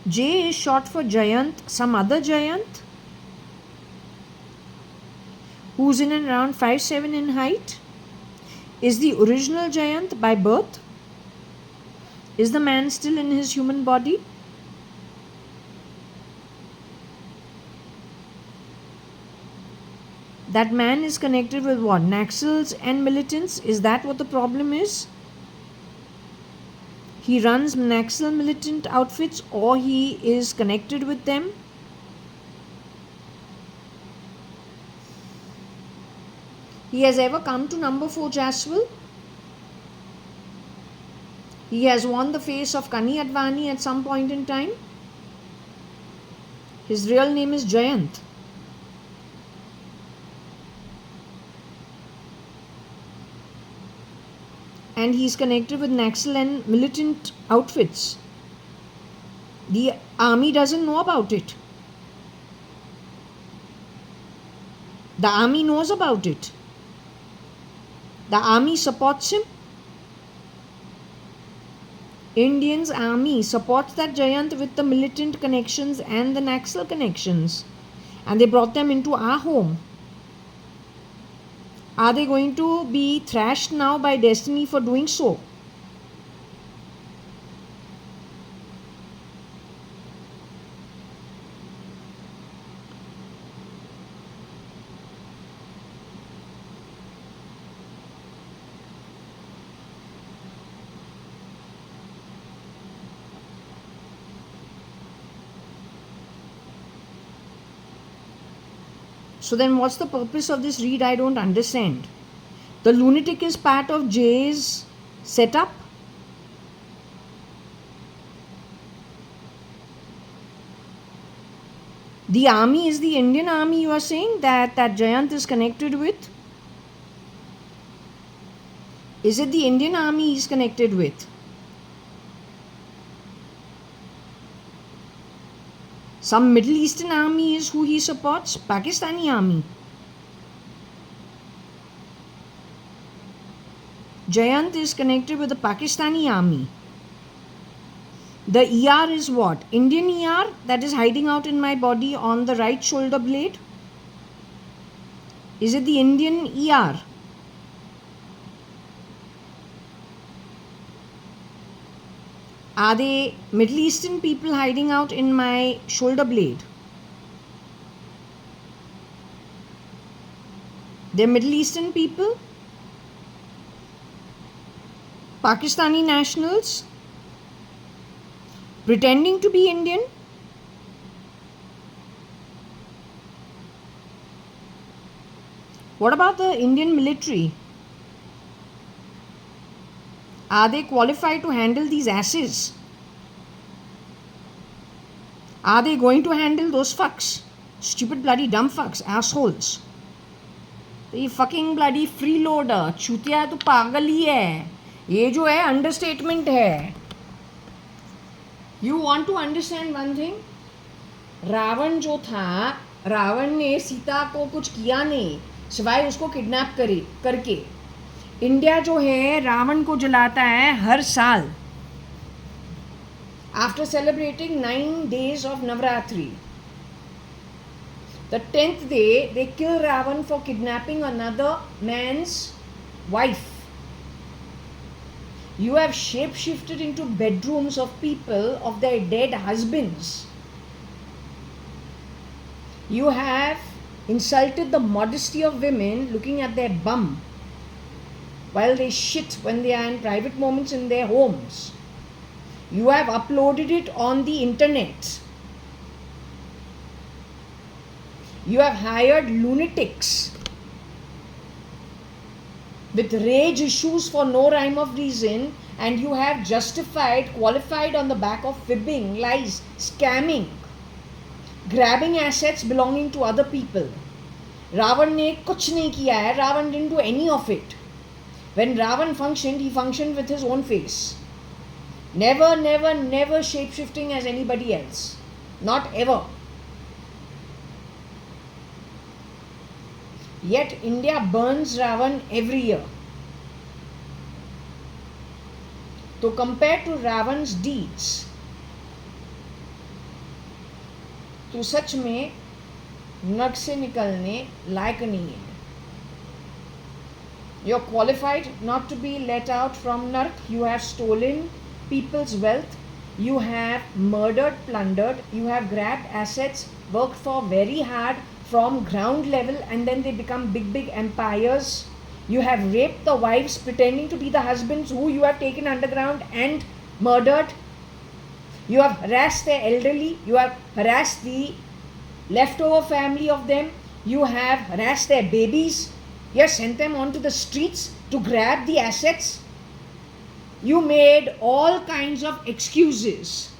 J is short for Jayant, some other Jayant, who's in and around 5'7" in height. Is the original Jayant by birth? Is the man still in his human body? That man is connected with what? Naxals and militants? Is that what the problem is? He runs Naxal militant outfits or he is connected with them. He has ever come to number 4 Jaswal. He has worn the face of I-Occultist at some point in time. His real name is Jayant. And he's connected with Naxal and militant outfits. The army doesn't know about it. The army knows about it. The army supports him. Indian's army supports that Jayant with the militant connections and the Naxal connections. And they brought them into our home. Are they going to be thrashed now by destiny for doing so? So then what's the purpose of this read? I don't understand. The lunatic is part of Jay's setup. The army is the Indian army, you are saying, that Jayant is connected with? Is it the Indian army he's connected with? Some Middle Eastern army is who he supports? Pakistani army. Jayant is connected with the Pakistani army. The ER is what? Indian ER that is hiding out in my body on the right shoulder blade? Is it the Indian ER? Are they Middle Eastern people hiding out in my shoulder blade? They're Middle Eastern people? Pakistani nationals? Pretending to be Indian? What about the Indian military? Are they qualified to handle these asses? Are they going to handle those fucks? Stupid bloody dumb fucks, assholes. ये fucking bloody freeloader, चूतिया तो पागल ही है. ये जो है understatement है. You want to understand one thing? Ravan जो था, रावण ने सीता को कुछ किया नहीं सिवाय उसको किडनैप करके. इंडिया जो है रावण को जलाता है हर साल after celebrating 9 days of Navratri. The 10th day they kill Ravan for kidnapping another man's wife. You have shapeshifted into bedrooms of people, of their dead husbands. You have insulted the modesty of women looking at their bum while they shit when they are in private moments in their homes. You have uploaded it on the internet. You have hired lunatics with rage issues for no rhyme of reason, and you have qualified on the back of fibbing, lies, scamming, grabbing assets belonging to other people. Ravan ne kuch nahi kiya hai. Ravan didn't do any of it. When Ravan functioned, he functioned with his own face. Never, never, never shape-shifting as anybody else. Not ever. Yet India burns Ravan every year. So compared to Ravan's deeds, तो सच में नर्क से निकलने लायक नहीं है. You're qualified not to be let out from Nark. You have stolen people's wealth. You have murdered, plundered. You have grabbed assets, worked for very hard from ground level, and then they become big empires. You have raped the wives pretending to be the husbands who you have taken underground and murdered. You have harassed the elderly. You have harassed the leftover family of them. You have harassed their babies. You have sent them onto the streets to grab the assets. You made all kinds of excuses.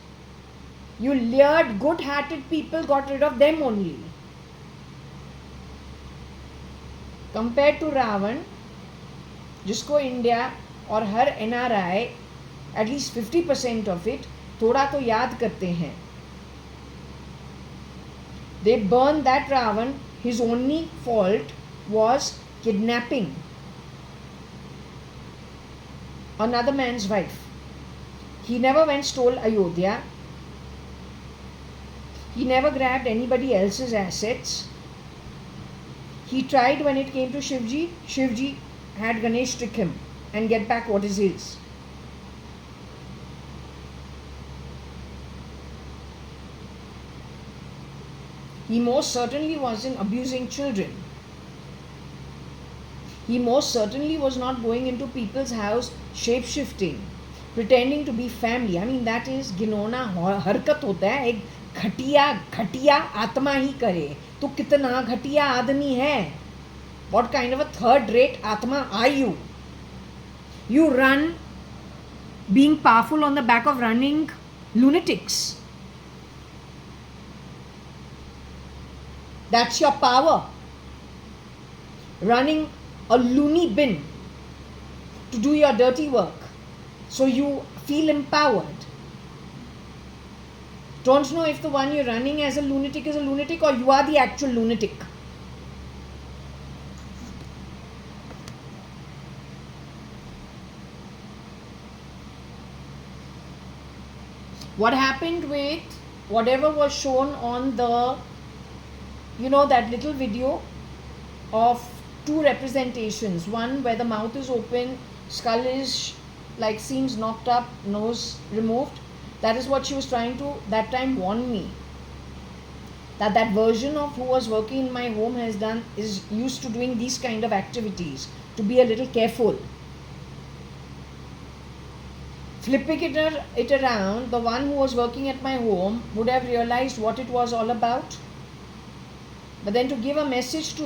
You lured good-hearted people, got rid of them only. Compared to Ravan, जिसको India और हर NRI at least 50% of it थोड़ा तो याद करते हैं. They burned that Ravan. His only fault was kidnapping another man's wife. He never went stole Ayodhya. He never grabbed anybody else's assets. He tried when it came to Shivji. Shivji had Ganesh trick him and get back what is his. He most certainly wasn't abusing children. He most certainly was not going into people's house shape-shifting, pretending to be family. I mean, that is गिनौना हरकत होता है. एक घटिया आत्मा ही करे तो कितना घटिया आदमी है. What kind of a third-rate atma are you? You run being powerful on the back of running lunatics. That's your power. Running a loony bin to do your dirty work. So you feel empowered. Don't know if the one you're running as a lunatic is a lunatic or you are the actual lunatic. What happened with whatever was shown on the, that little video of two representations. One where the mouth is open, skull is like seems knocked up, nose removed. That is what she was trying to that time warn me. That version of who was working in my home is used to doing these kind of activities. To be a little careful. Flipping it around, the one who was working at my home would have realized what it was all about. But then to give a message to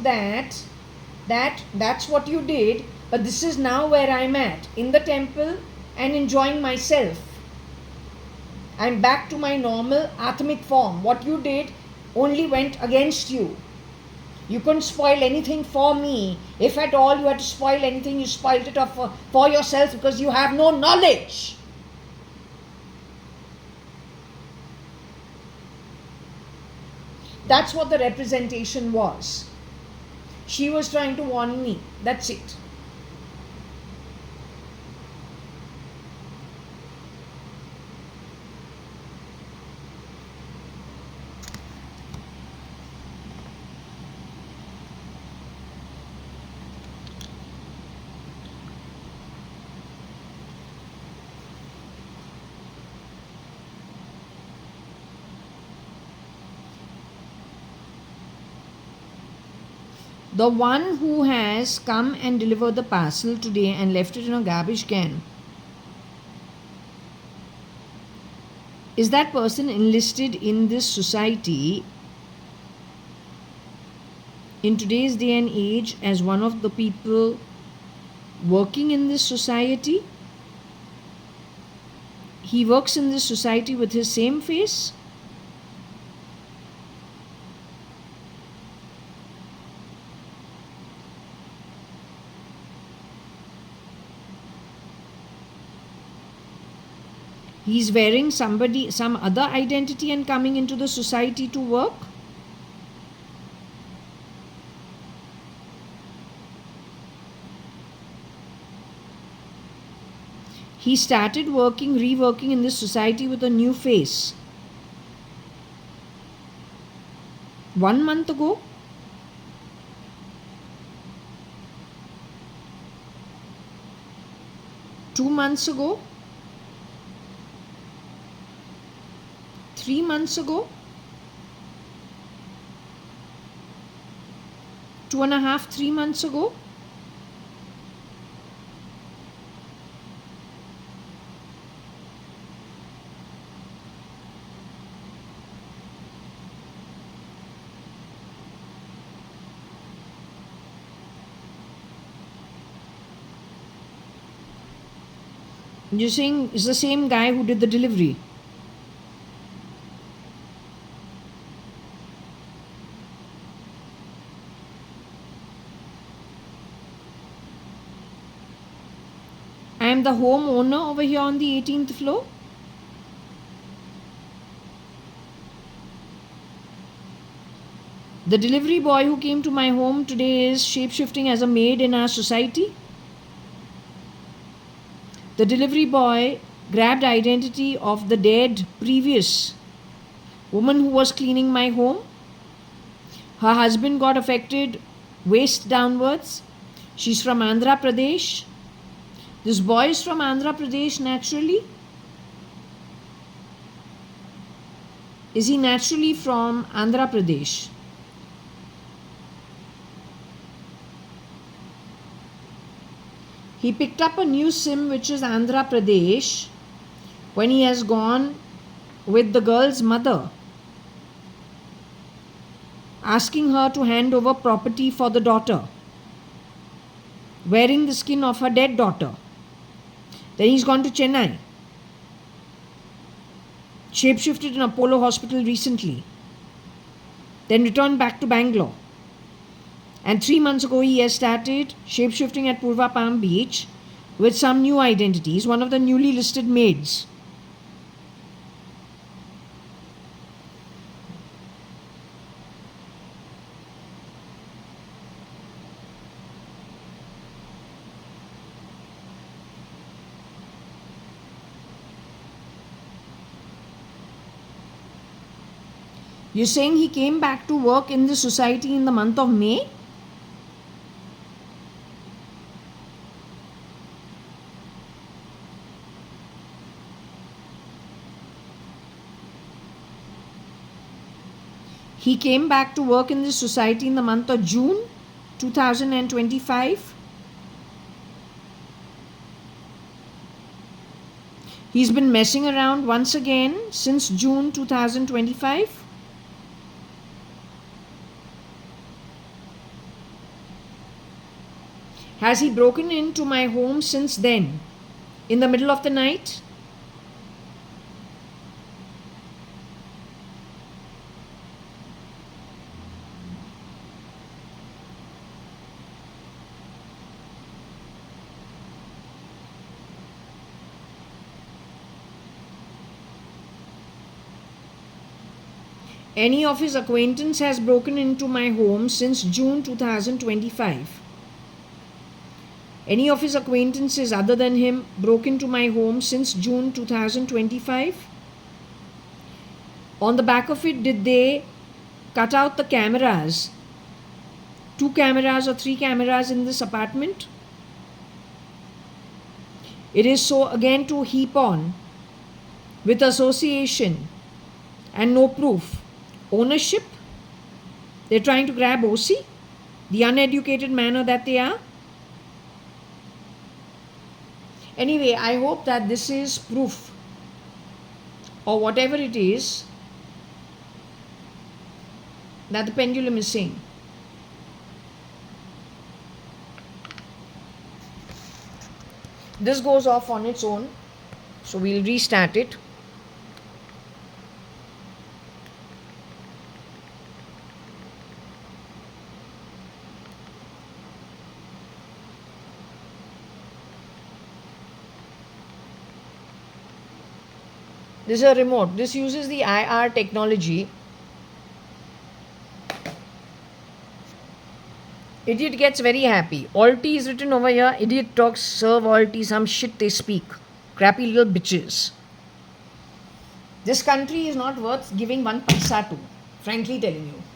that's what you did, but this is now where I'm at, in the temple and enjoying myself. I'm back to my normal Atmic form. What you did only went against you. You couldn't spoil anything for me. If at all you had to spoil anything, you spoiled it off for yourself because you have no knowledge. That's what the representation was. She was trying to warn me. That's it. The one who has come and delivered the parcel today and left it in a garbage can, is that person enlisted in this society in today's day and age as one of the people working in this society? He works in this society with his same face? He's wearing some other identity and coming into the society to work? He started reworking in this society with a new face 1 month ago. Two months ago, 3 months ago, 2.5, 3 months ago. You're saying it's the same guy who did the delivery. I am the homeowner over here on the 18th floor. The delivery boy who came to my home today is shapeshifting as a maid in our society. The delivery boy grabbed identity of the dead previous woman who was cleaning my home. Her husband got affected waist downwards. She's from Andhra Pradesh. This boy is from Andhra Pradesh naturally. Is he naturally from Andhra Pradesh? He picked up a new SIM which is Andhra Pradesh when he has gone with the girl's mother, asking her to hand over property for the daughter, wearing the skin of her dead daughter. Then he's gone to Chennai, shapeshifted in Apollo Hospital recently, then returned back to Bangalore. And 3 months ago, he has started shapeshifting at Purva Palm Beach with some new identities, one of the newly listed maids. You're saying he came back to work in the society in the month of May? He came back to work in this society in the month of June 2025. He's been messing around once again since June 2025. Has he broken into my home since then, in the middle of the night? Any of his acquaintance has broken into my home since June 2025. Any of his acquaintances other than him broke into my home since June 2025? On the back of it, did they cut out the cameras? 2 cameras or 3 cameras in this apartment? It is so again to heap on with association and no proof. Ownership? They're trying to grab OC, the uneducated manner that they are. Anyway, I hope that this is proof, or whatever it is, that the pendulum is saying. This goes off on its own, so we'll restart it. This is a remote. This uses the IR technology. Idiot gets very happy. Alt is written over here. Idiot talks, serve alt, some shit they speak. Crappy little bitches. This country is not worth giving 1 paisa to. Frankly telling you.